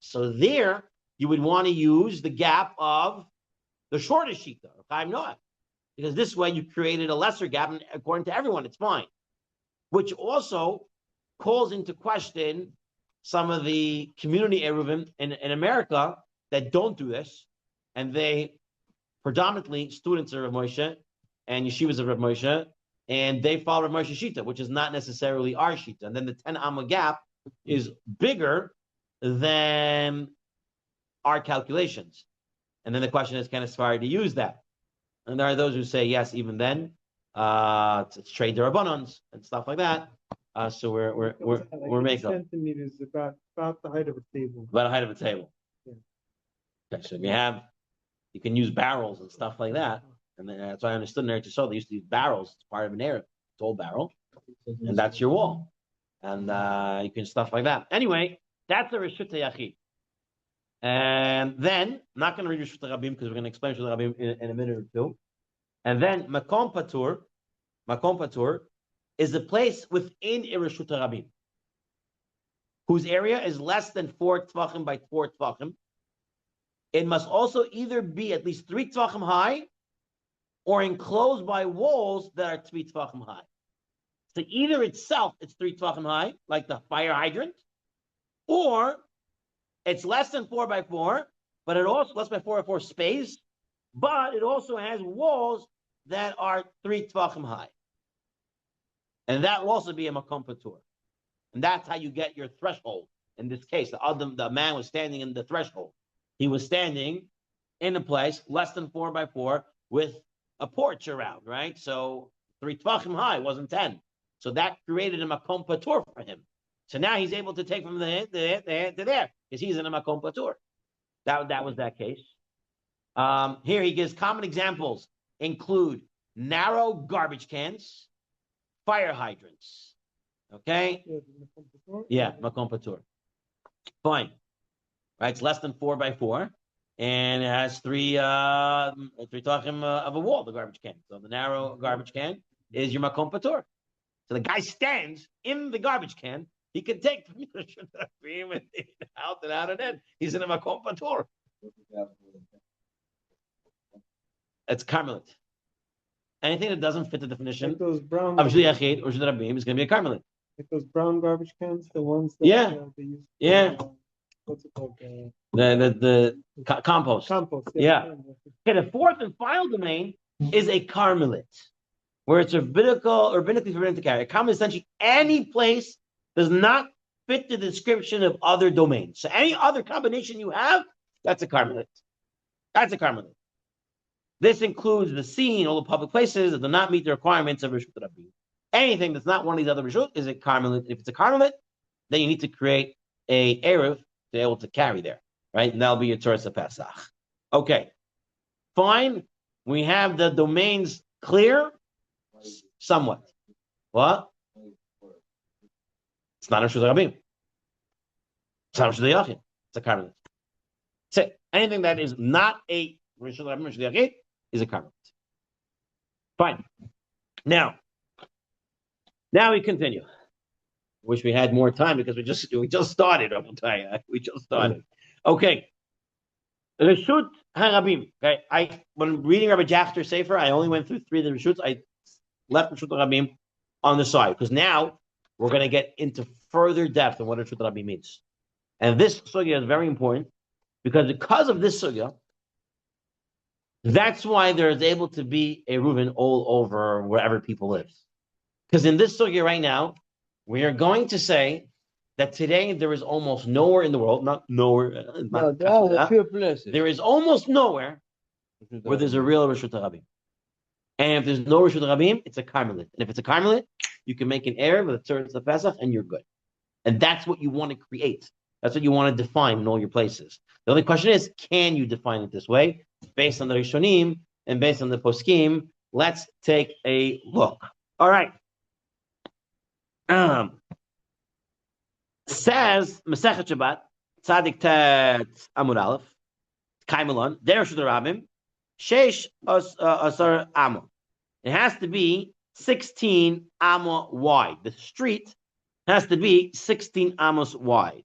So there, you would want to use the gap of the shortest Shita, of Chaim Noah. Because this way you created a lesser gap, and according to everyone, it's fine. Which also calls into question some of the community Eruvim in America that don't do this, and they predominantly students of Rav Moshe and yeshivas of Rav Moshe, and they follow Rav Moshe Shita, which is not necessarily our Shita. And then the 10 Amma gap is bigger than our calculations. And then the question is, can a Sfari use that? And there are those who say, yes, even then, it's trade derabbanans and stuff like that. So we're making centimeters about the height of a table. About the height of a table. Yeah. Okay, so if you can use barrels and stuff like that. And then, that's why I understood in Eretz Yisrael, they used to use barrels. It's part of an Arab, tall barrel. And that's your wall. And you can stuff like that. Anyway, that's the Reshut Yachid. And then, I'm not going to read Reshut Rabim because we're going to explain Reshut Rabim in a minute or two. And then Makom Patur is a place within Reshut Rabim, whose area is less than 4 tvachim by 4 tvachim. It must also either be at least 3 tvachim high or enclosed by walls that are 3 tvachim high. So either itself it's 3 tvachim high, like the fire hydrant, or it's less than 4 by 4, but it also less by 4 by 4 space, but it also has walls that are 3 tvachim high. And that will also be a makom patur. And that's how you get your threshold. In this case, the man was standing in the threshold. He was standing in a place less than 4 by 4 with a porch around, right? So 3 tvachim high wasn't 10. So that created a makom patur for him. So now he's able to take from there to there because he's in a makom patur. That was that case. Here he gives common examples include narrow garbage cans, fire hydrants. Okay? Yeah, makom patur. Fine. Right, it's less than 4 by 4, and it has 3 tvachim of a wall, the garbage can. So the narrow garbage can is your makom patur. So the guy stands in the garbage can. He can take from your beam and out, and in. He's in a makom patur. It's carmelit. Anything that doesn't fit the definition Like those brown of Shli Yachid or Shli Rabim is going to be a carmelit. like those brown garbage cans, the ones that they use. What's it called? The compost. Compost. Yeah. Okay, the fourth and final domain is a carmelit, where it's rabbinically forbidden to carry. A carmelit is essentially any place does not fit the description of other domains. So any other combination you have, that's a carmelit. That's a carmelit. This includes the sea and all the public places that do not meet the requirements of Reshut Rabim. Anything that's not one of these other Reshut is a carmelit. If it's a carmelit, then you need to create a Eruv to be able to carry there, right? And that'll be your Tzurba Pesach. Okay, fine. We have the domains clear, somewhat. What? It's not a Reshut Rabim. It's not a Reshut Yachid. It's a carmelit. So anything that is not a Reshut Rabim, Reshut Yachid, is a carmelit. Fine. Now we continue. Wish we had more time because we just started. I will tell you, we just started. Okay. Reshut Harabim. Okay, when reading Rabbi Jachter Sefer, I only went through 3 of the Reshuts. I left Reshut Harabim on the side because now we're going to get into further depth on what Reshut Harabim means. And this sugya is very important because of this sugya, that's why there is able to be a Reuven all over wherever people live. Because in this sugya right now, we are going to say that today there is almost nowhere in the world, not nowhere. There are a few places. There is almost nowhere where there's a real Reshut Harabim. And if there's no Reshut Harabim, it's a carmelit. And if it's a carmelit, you can make an Eruv with a Tzurba Pesach and you're good. And that's what you want to create. That's what you want to define in all your places. The only question is, can you define it this way? Based on the Rishonim and based on the Poskim, let's take a look. All right. Says Masechet Shabbat, Tzadik Tet Amud Aleph, Kaimelon, Der Reshut Harabim, Sheish Asar Amo. It has to be 16 Amo wide. The street has to be 16 Amos wide.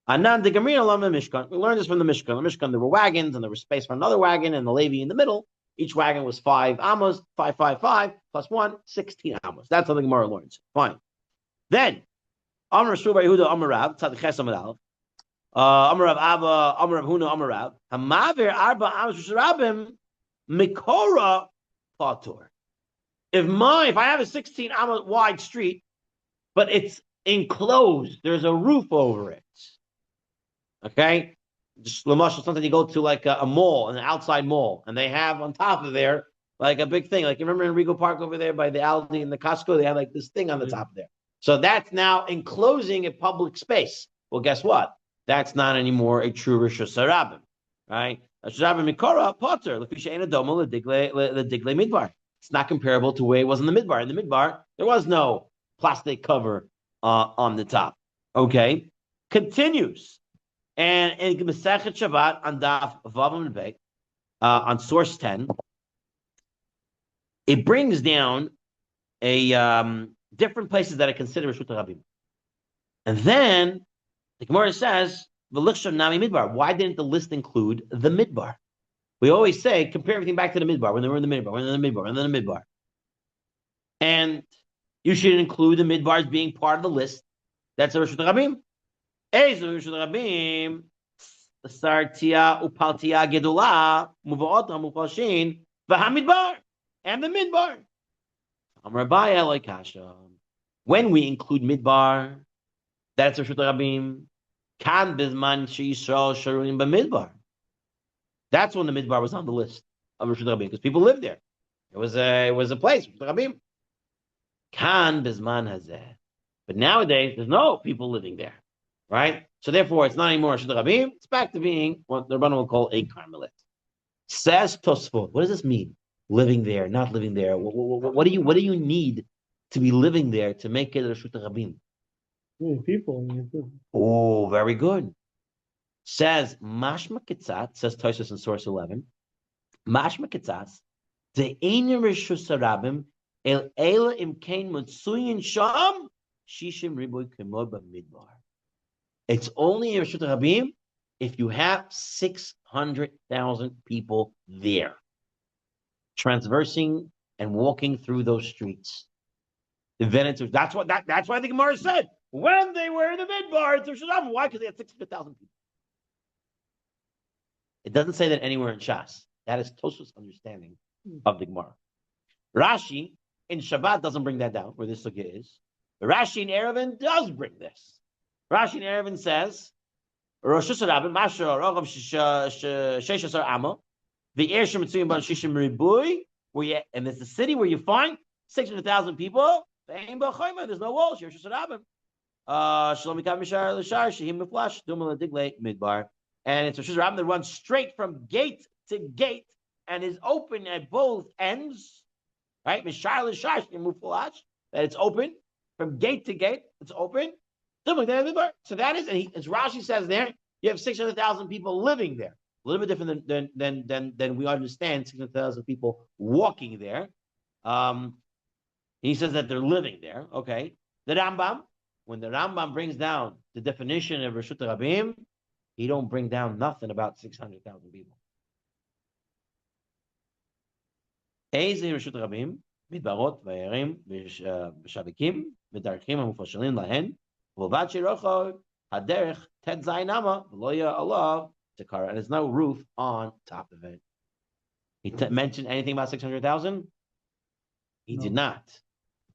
Anan de Gamrin Alam Mishkan. We learned this from the Mishkan. The Mishkan, there were wagons, and there was space for another wagon, and the Levi in the middle. Each wagon was 5 Amos, 5, 5, 5, plus 1, 16 Amos. That's how the Gemara learns. Fine. Then, Amar Shuvah Yehuda Amar Rav, Tzadik Ches Amud Aleph, Amar Rav Abba, Amar Rav Huna, Amar Rav, Hamavir Arba Amos Reshut Harabim, Mikora Patur. If I have a 16 Amos wide street, but it's enclosed, there's a roof over it. Okay? Just Lamashal, sometimes you go to like a mall, an outside mall, and they have on top of there like a big thing. Like you remember in Regal Park over there by the Aldi and the Costco, they have like this thing on the top there. So that's now enclosing a public space. Well, guess what? That's not anymore a true Reshut Harabim, right? Reshut Harabim Mikora Potter, Lefisha Ein Adomo Digle Midbar. It's not comparable to where it was in the Midbar. In the Midbar, there was no plastic cover on the top. Okay, continues, and in Masechet Shabbat on Daf Vav Amud Beit, on source 10, it brings down a different places that are considered Reshut Rabim. And then the Gemara says, "V'lichshav nami midbar." Why didn't the list include the midbar? We always say, compare everything back to the midbar, when they were in the midbar, when they're in the midbar, and then the midbar. And you should include the midbar as being part of the list. That's a Reshut Rabim. Ezu Reshut Rabim, Sartia Upaltia Gedula, Muvaota Mufashin, Vahamidbar, and the midbar. Amrabaya like Kasha. When we include midbar, that's Reshut Rabim. Kan Bizman Shishal Sharuim B'midbar. That's when the midbar was on the list of Reshut Rabim, because people lived there. It was a place, Reshut Rabim. Kan Bizman Hazeh. But nowadays, there's no people living there, right? So therefore, it's not anymore Reshut Rabim. It's back to being what the Rebbeinu will call a Carmelit. Says Tosfot. What does this mean? Living there, not living there. What do you need to be living there to make it Reshut Rabim? People. Oh, very good. Says Mashma Kitzat, says Tosfos in source 11. Mashma Kitzat, the Einer Reshut Rabim el Ela Imkain Mutsuyin Sham Shishim Riboy Kemod B'Midbar. It's only in Reshut Rabim if you have 600,000 people there, transversing and walking through those streets. That's why the Gemara said when they were in the midbar, it's Reshut Rabim. Why? Because they had 600,000 people. It doesn't say that anywhere in Shas. That is Tosfos' understanding of the Gemara. Rashi in Shabbat doesn't bring that down where this sugya is. But Rashi in Eruvin does bring this. Rashi in Eruvin says, Rosh Hashanah, Masha, Rogav Sheshasar Amo, the Eir Shemitzuyim Ban Shishim Ribui, and it's the city where you find 600,000 people. There's no walls. Rosh Hashanah. Shalomikav Mishar Lashar Shehim Miflash Dumala Digle Midbar, and it's Rosh Hashanah that runs straight from gate to gate and is open at both ends. Right, Mishar Lashar Shehim Miflash, that it's open from gate to gate. It's open. So that is, and as Rashi says there, you have 600,000 people living there. A little bit different than we understand 600,000 people walking there. He says that they're living there. Okay. The Rambam, when the Rambam brings down the definition of Reshut Rabim, he don't bring down nothing about 600,000 people. Eze Reshut Rabim, midbarot, vayerim, v'shavikim, v'darchim hamufashalim lahen, and there's no roof on top of it. He mentioned anything about 600,000? He did not.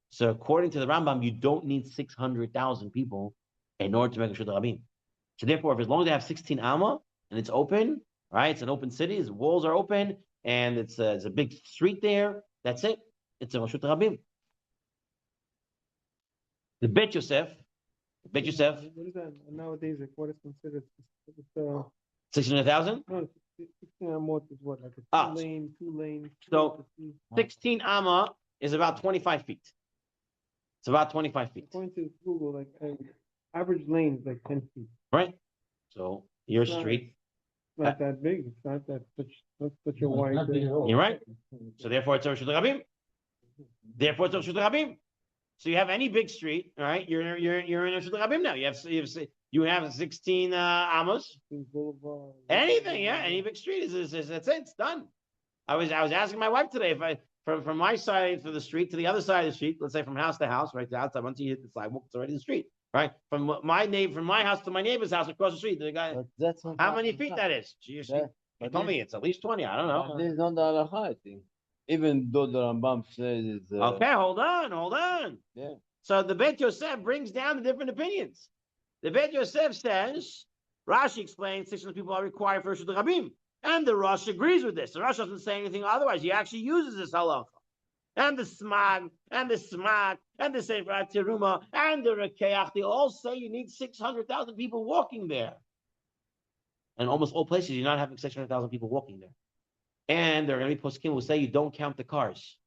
So according to the Rambam, you don't need 600,000 people in order to make a Reshut Rabim. So therefore, if as long as they have 16 Amma and it's open, right? It's an open city, the walls are open, and it's a big street there. That's it. It's a Reshut Rabim. The Bet Yosef. What is that nowadays? Like what is considered 600,000? No, 16 Amot is what, like a two lane. So 16 Amma is about 25 feet. It's about 25 feet. According to Google, like average lane is like 10 feet. Right. So your street. It's not that big. It's not that such a wide. You're right. So therefore, it's a Reshut Rabim. Therefore, it's a Reshut Rabim. So you have any big street, all right? You're in a Reshut Rabim now. You have 16 amos. Anything, yeah, any big street is that's it. It's done. I was asking my wife today if I from my side of the street to the other side of the street, let's say from house to house, right to outside. Once you hit the sidewalk, it's already the street, right? From my house to my neighbor's house across the street. The guy, that's how many feet that is? She told me it's at least 20. I don't know. This is not the halakha, I think. Even though the Rambam says it's... Okay, hold on. Yeah. So the Bet Yosef brings down the different opinions. The Bet Yosef says, Rashi explains 600 people are required for Reshut Rabim. And the Rosh agrees with this. The Rosh doesn't say anything otherwise. He actually uses this halacha. And the Smag, and the Sefer Teruma, and the Rekeach, they all say you need 600,000 people walking there. And almost all places, you're not having 600,000 people walking there. And there are going to be poskim who say you don't count the cars.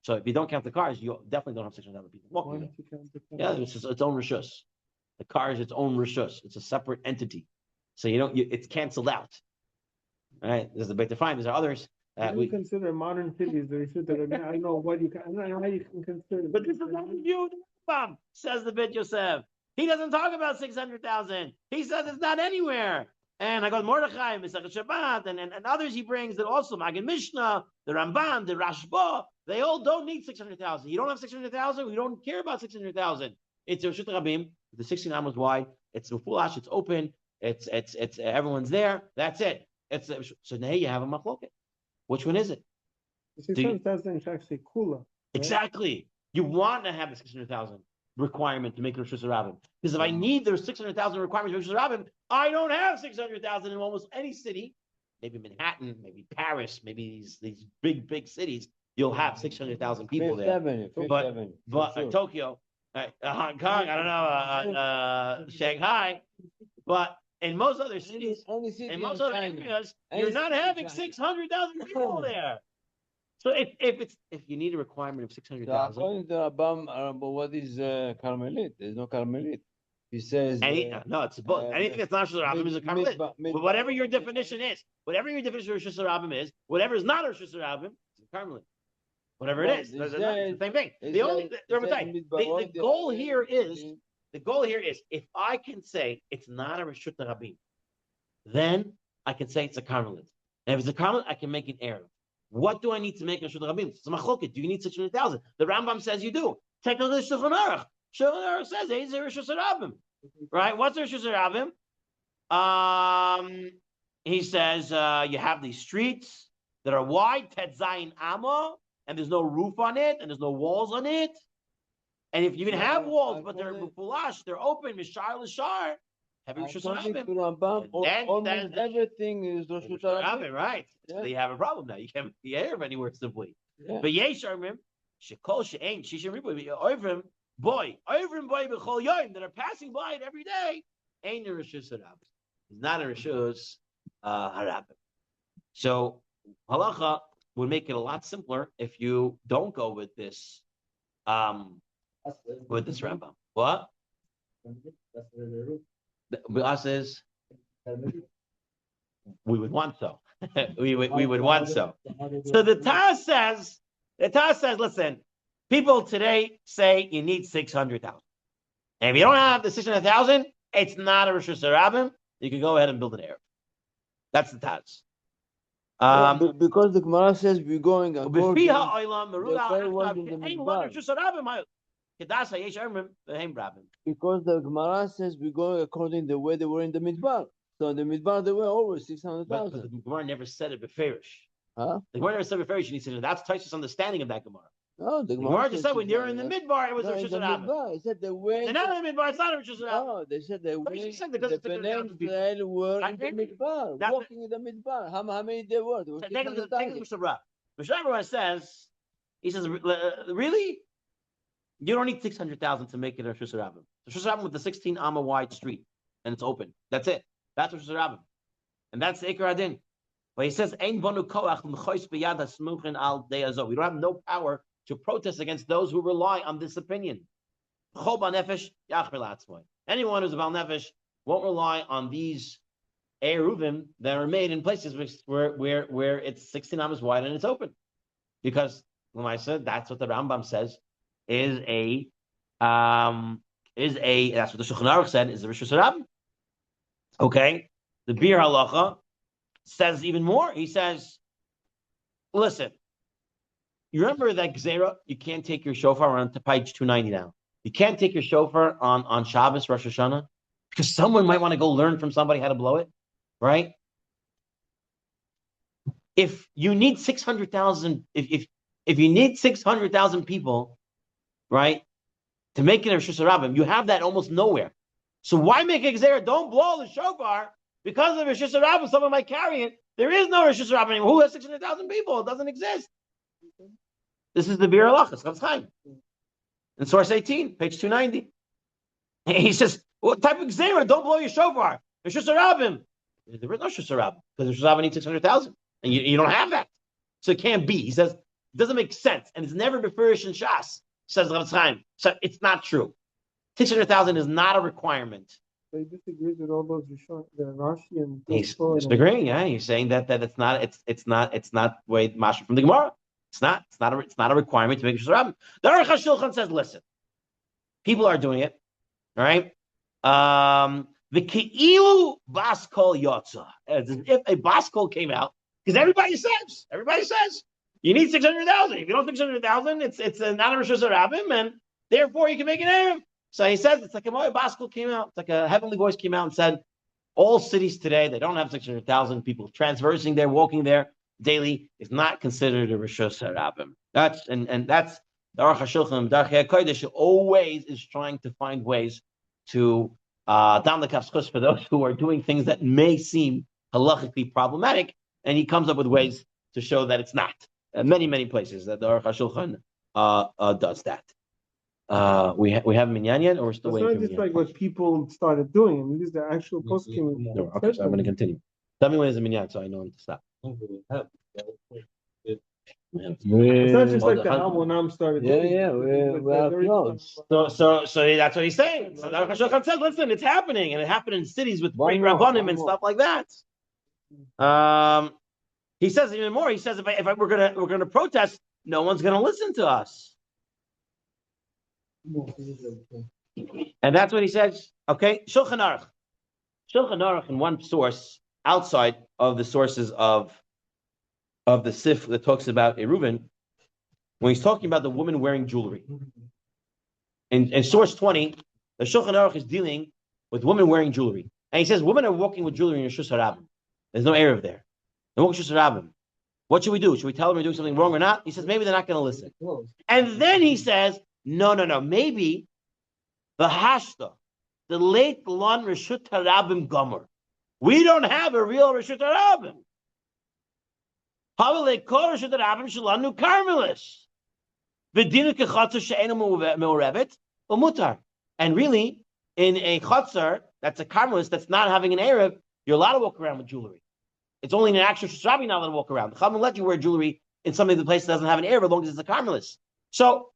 So if you don't count the cars, you definitely don't have 600,000 people walking there. Yeah, it's its own rishus. The car is its own rishus. It's a separate entity. So it's canceled out. All right, there's the Beit Ephraim. There's others I don't consider modern cities the Rishut Rabim. I don't know what you can. I don't know how you can consider. But this is not the view of the Rambam, says the Beit Yosef. He doesn't talk about 600,000. He says it's not anywhere. And I got Mordechai, Mesach Shabbat, and others he brings that also Magen Mishnah, the Ramban, the Rashba. They all don't need 600,000. You don't have 600,000. We don't care about 600,000. It's a Rishut Rabim. The 16 amos wide. It's mufulash. It's open. It's everyone's there. That's it. So now you have a machloket. Which one is it? 600,000 is actually cooler. Right? Exactly. You want to have the 600,000 requirement to make it a Rishus Rabbim. Because if I need their 600,000 requirement to Rishus Rabbim, I don't have 600,000 in almost any city. Maybe Manhattan, maybe Paris, maybe these big cities. You'll have 600,000 people there. But sure. Tokyo, Hong Kong, I don't know, Shanghai, but in most other cities, in most other areas, you're not having 600,000 people there. So if you need a requirement of 600,000, according to Rambam, what is Carmelit? There's no Carmelit. He says no, it's both. Anything that's not Rosh Hashanah is a Carmelit. But whatever your definition is, whatever your definition of Rosh Hashanah is, whatever is not Rosh Hashanah is a Carmelit. Whatever it is, it's the same thing. The goal here is if I can say it's not a Rishut Rabim, then I can say it's a Carmelit. And if it's a Carmelit, I can make an Eruv. What do I need to make a Rishut Rabim? It's a machloket. Do you need 600,000? The Rambam says you do. Technically, Shulchan Aruch. Shulchan Aruch says it's a Rishut Rabim. Right? What's a Rishut Rabim? He says you have these streets that are wide, Tet Zayin Amma, and there's no roof on it, and there's no walls on it. And if you even have walls, but they're mufulash, they're open, mishar l'shar, have Rishus Rabim. Almost everything is Rishus Rabim. Right. Yeah. So you have a problem now. You can't be Eruv anywhere simply. Yeah. But yesh armim, shekol she'ein, shishim riboy, oivrim boy b'chol yoyim, that are passing by it every day, ain't a Rishus Rabim. It's not a Rishus Harabim. So halacha would make it a lot simpler if you don't go with this Rambam. What? The us is we would want so. we would want so. So the Taz says, listen, people today say you need 600,000. And if you don't have the 600,000, it's not a Rishus Harabim. You can go ahead and build an Eruv. That's the Taz. Because the Gemara says we're going because the Gemara says we're going according to the way they were in the Midbar. So in the Midbar they were always 600,000. But the Gemara never said it beferish. Huh? The Gemara never said beferish. You need to. That's Taisha's understanding of that Gemara. No, the Gemara just said when you're in the Midbar, it was a Rishus Harabim. They said the way. They're not in the Midbar. It's not a Rishus Harabim. No, they said the way. The Bnei Israel were in the Midbar, walking in the Midbar. How many they were? Take the Tzurba. Mishnah says, he says, really? You don't need 600,000 to make it a Rishus Harabim. The Rishus Harabim with the 16 amma wide street, and it's open. That's it. That's Rishus Harabim, and that's the Ikar Adin. But he says, "Ein banu koach l'chois b'yad hasmuchin al de'azo." We don't have no power to protest against those who rely on this opinion. Anyone who's a Bal Nefesh won't rely on these Eruvim that are made in places where it's 16 amos wide and it's open. Because, when I said that's what the Rambam says is that's what the Shulchan Aruch said is the Rishus Harabim. Okay? The Bir Halacha says even more. He says, listen, you remember that Gzera? You can't take your shofar on to page 290 now. You can't take your shofar on Shabbos, Rosh Hashanah, because someone might want to go learn from somebody how to blow it, right? If you need 600,000, if you need 600,000 people, right, to make it a Rishus Harabim, you have that almost nowhere. So why make a Gzera? Don't blow the shofar because of Rishus Harabim. Someone might carry it. There is no Rishus Harabim anymore. Who has 600,000 people? It doesn't exist. This is the Bir Halachas, Chavetz Chaim. In source 18, page 290. He says, what type of Gzera? Don't blow your shofar. Rishus Harabim. There is no Rishus Harabim because Rishus Harabim needs 600,000. And you don't have that. So it can't be. He says, it doesn't make sense. And it's never beferish in Shas, says Chavetz Chaim. So it's not true. 600,000 is not a requirement So he disagrees with all those Rishon, the Rashi and He's Tosfot and disagreeing. Yeah, he's saying that it's not way Masha from the Gemara. It's not a requirement to make a rabbim. The Aruch HaShulchan says, listen, people are doing it. All right. The Keilu Baskol Yotza, as if a Baskol came out, because everybody says you need 600,000. If you don't 600,000, it's not a Rishus Rabbim, and therefore you can make an Erev. So he says it's like a Baskol came out, it's like a heavenly voice came out and said, all cities today they don't have 600,000 people traversing there, walking there daily is not considered a Rishus Rabbim. That's the Aruch HaShulchan Darchei HaKodesh always is trying to find ways to down the kafschus for those who are doing things that may seem halachically problematic, and he comes up with ways to show that it's not. Many places that the Aruch HaShulchan does that. We have minyan yet, or we're still waiting for minyan? It's like what people started doing. I mean, these are the actual poskim. No, okay, so I'm going to continue. Tell me when is a minyan, so I know when to stop. It's not just like the Hamonam started. We're close. So that's what he's saying. So the Aruch HaShulchan says, listen, it's happening, and it happened in cities with great rabbanim and stuff like that. He says even more. He says, if we're gonna protest, no one's gonna listen to us. And that's what he says. Okay, Shulchan Aruch in one source outside of the sources of the Sif that talks about Eruvin, when he's talking about the woman wearing jewelry. In source 20, the Shulchan Aruch is dealing with women wearing jewelry. And he says, women are walking with jewelry in Rishus HaRabim. There's no Erev there. They're walking Rishus HaRabim. What should we do? Should we tell them we're doing something wrong or not? He says, maybe they're not going to listen. And then he says, no. Maybe the Hashta, the late Lon Rishut HaRabim Gomer. We don't have a real Rishut HaRabim. And really, in a chutzar, that's a carmelis that's not having an Erev, you're allowed to walk around with jewelry. It's only in an actual shusrabi you're not allowed to walk around. The Chachamim let you wear jewelry in something the place that doesn't have an Erev as long as it's a carmelis. So,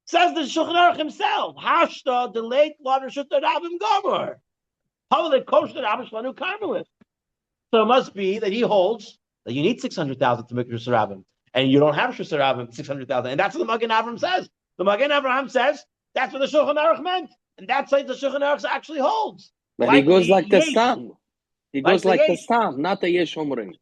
says the Shulchan Aruch himself, Hashta, the late Lord Rishut HaRabim Gomer. Carmelis. So it must be that he holds that you need 600,000 to make Rishus HaRabim, and you don't have Rishus HaRabim 600,000, and that's what the Magen Avraham says. The Magen Avraham says that's what the Shulchan Aruch meant, and that's like the Shulchan Aruch actually holds. But he goes like the Stam. He goes like the Stam, not the Yesh Omrim.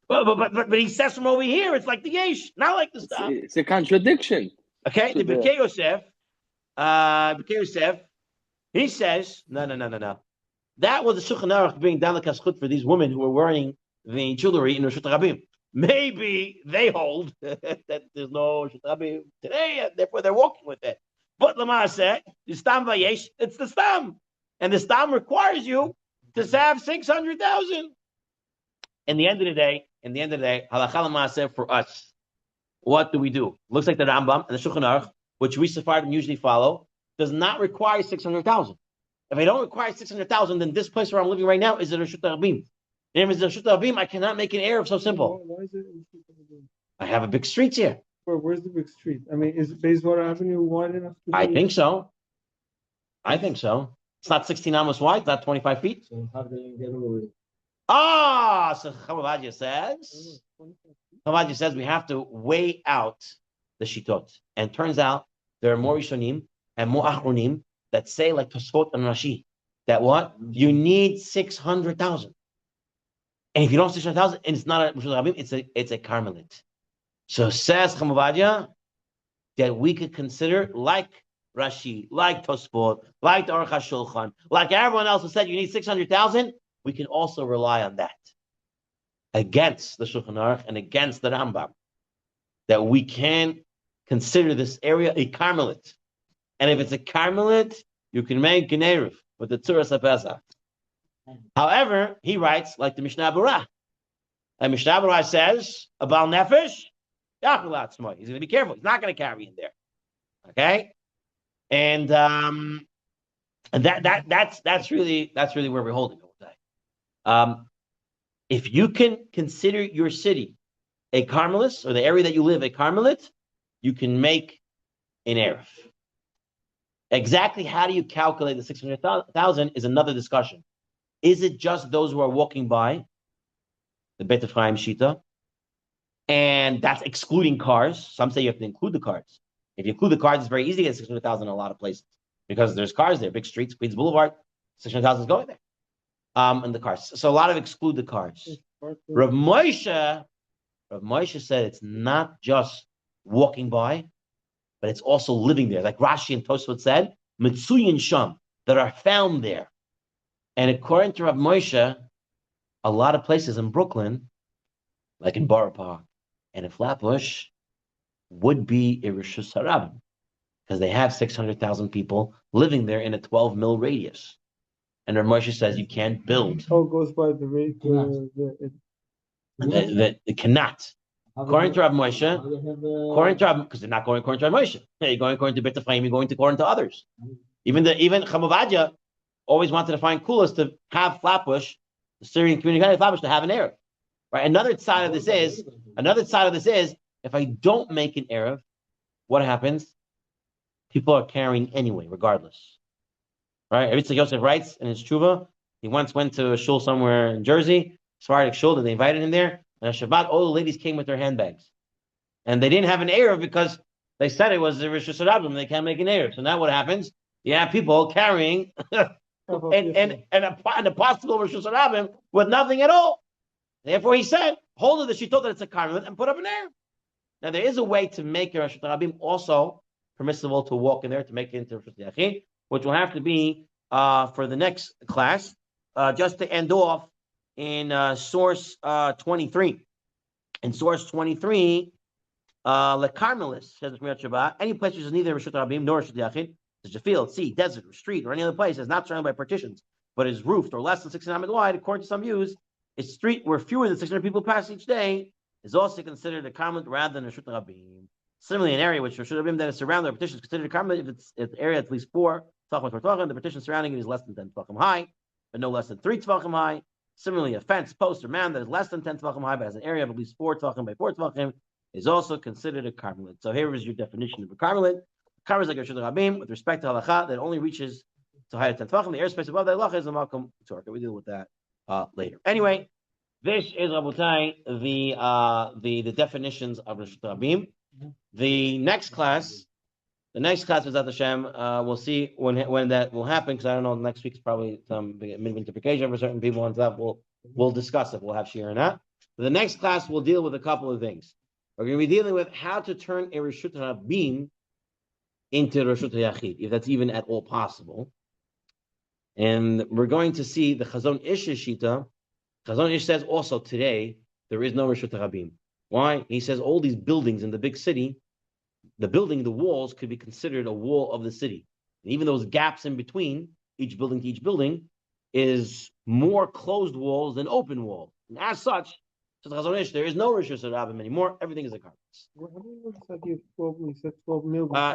But he says from over here, it's like the Yesh, not like the Stam. It's a contradiction. Okay, the B'kei Yosef, he says, no. That was the Shulchan Aruch being down the kaschut for these women who were wearing the jewelry in Rishut HaRabim. Maybe they hold that there's no Rishut HaRabim today, and therefore they're walking with it. But Lamaaseh, the Stam Vayesh, it's the Stam. And the Stam requires you to have 600,000. In the end of the day, Halacha Lamaaseh for us, what do we do? Looks like the Rambam and the Shulchan Aruch, which we Sephardim usually follow, does not require 600,000. If I don't require 600,000, then this place where I'm living right now is a Rishut HaRabim. And if it's a Rishut HaRabim, I cannot make an Erev so simple. Why is it Rishut HaRabim? I have a big street here. Where's the big street? I mean, is Bayswater Avenue wide enough? I think so. It's not 16 amos wide. It's not 25 feet. So how do you get away? So Chavavadia says we have to weigh out the shitot. And turns out there are more Rishonim and more Achronim that say, like Tosfot and Rashi, that what? You need 600,000. And if you don't have 600,000, and it's not a Rishut HaRabim, it's a Carmelit. So says Chavavadia that we could consider, like Rashi, like Tosfot, like the Aruch HaShulchan, like everyone else who said you need 600,000, we can also rely on that against the Shulchan Aruch and against the Rambam, that we can consider this area a Carmelit. And if it's a Carmelit, you can make an Eruv with the Tzurba HaPesach. However, he writes like the Mishnah Berurah. And Mishnah Berurah says, a Baal Nefesh, he's going to be careful. He's not going to carry in there. Okay? And that's really where we're holding it. If you can consider your city a Carmelis, or the area that you live a Carmelit, you can make an Erev. Exactly how do you calculate the 600,000 is another discussion. Is it just those who are walking by, the Beit Ephraim Shita, and that's excluding cars? Some say you have to include the cars. If you include the cars, it's very easy to get 600,000 in a lot of places because there's cars there, big streets, Queens Boulevard, 600,000 is going there. And the cars. So a lot of exclude the cars. Rav Moshe said it's not just walking by, but it's also living there. Like Rashi and Tosfot said, Mitsuyin Sham, that are found there. And according to Rav Moshe, a lot of places in Brooklyn, like in Borough Park and in Flatbush, would be a Rishus Harabim, because they have 600,000 people living there in a 12 mil radius. And Rav Moshe says you can't build. Oh, it goes by the rate. It cannot. According to Rav Moshe, because they're not going according to Rav Moshe. You're going according to Beit Ephraim, you're going according to others. Even Chamavadia always wanted to find coolest to have Flatbush, the Syrian community Flatbush, to have an Eruv. Right? Another side of this is, if I don't make an Eruv, what happens? People are carrying anyway, regardless. Right? Eritz Yosef writes in his Tzurba, he once went to a shul somewhere in Jersey, Sephardic shul, and they invited him there. And on Shabbat, all the ladies came with their handbags. And they didn't have an Eruv because they said it was a Rishus Harabim, they can't make an Eruv. So now what happens? You have people carrying and a possible Rishus Harabim with nothing at all. Therefore, he said, hold of the shittot that it's a karmelit and put up an Eruv. Now, there is a way to make a Rishus Harabim also permissible to walk in there to make it into Rishus Yachid, which will have to be for the next class, just to end off in source 23. In source 23, Lekarmelis says any place which is neither Rishut Rabim nor Rishut Yachid, such a field, sea, desert, or street, or any other place is not surrounded by partitions, but is roofed or less than 600 meters wide, according to some views, a street where fewer than 600 people pass each day is also considered a karmelit rather than a Rishut Rabim. Similarly, an area which Rishut Rabim that is surrounded by partitions is considered a karmelit if the area at least 4 tvachim per tvachim, the partition surrounding it is less than 10 tvachim high, but no less than 3 tvachim high. Similarly, a fence, post, or mound that is less than 10 tvachim high but has an area of at least 4 tvachim by 4 tvachim is also considered a karmelit. So here is your definition of a karmelit. Karmelit is like a Rishut Rabim with respect to halacha that only reaches to height of 10 tvachim. The airspace above that halacha is a makom tzorka. We deal with that later. Anyway, this is Rabotai the definitions of Rishut Rabim. The next class is at Hashem. We'll see when that will happen, because I don't know. Next week's probably some interpretation for certain people and stuff. We'll discuss if we'll have shir or not. But the next class will deal with a couple of things. We're going to be dealing with how to turn a Rishut Rabim into Rishut Yachid, if that's even at all possible. And we're going to see the Chazon Ish Shita. Chazon Ish says also today there is no Rishut Rabim. Why? He says all these buildings in the big city, the walls could be considered a wall of the city. And even those gaps in between each building to each building is more closed walls than open walls. And as such, says Chazon Ish, there is no Rishus Rabim anymore. Everything is a carpet.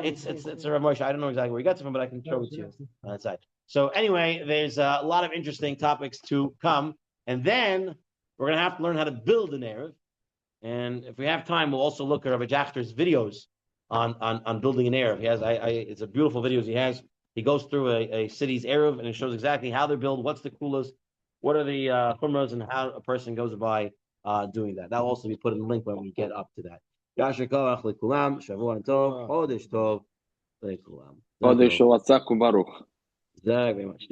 It's a Rav Moshe. I don't know exactly where he got it from, but I can show it to you on that side. So anyway, there's a lot of interesting topics to come. And then we're going to have to learn how to build an Eruv. And if we have time, we'll also look at Rabbi Jachter's videos on building an Eruv. He has it's a beautiful videos he has. He goes through a city's Eruv and it shows exactly how they're built, what's the coolest, what are the chumras, and how a person goes by doing that. That'll also be put in the link when we get up to that. Yasher koach lekulam, shavuot tov, chodesh tov lekulam. Chodesh Ratzak u'Baruch. Very much.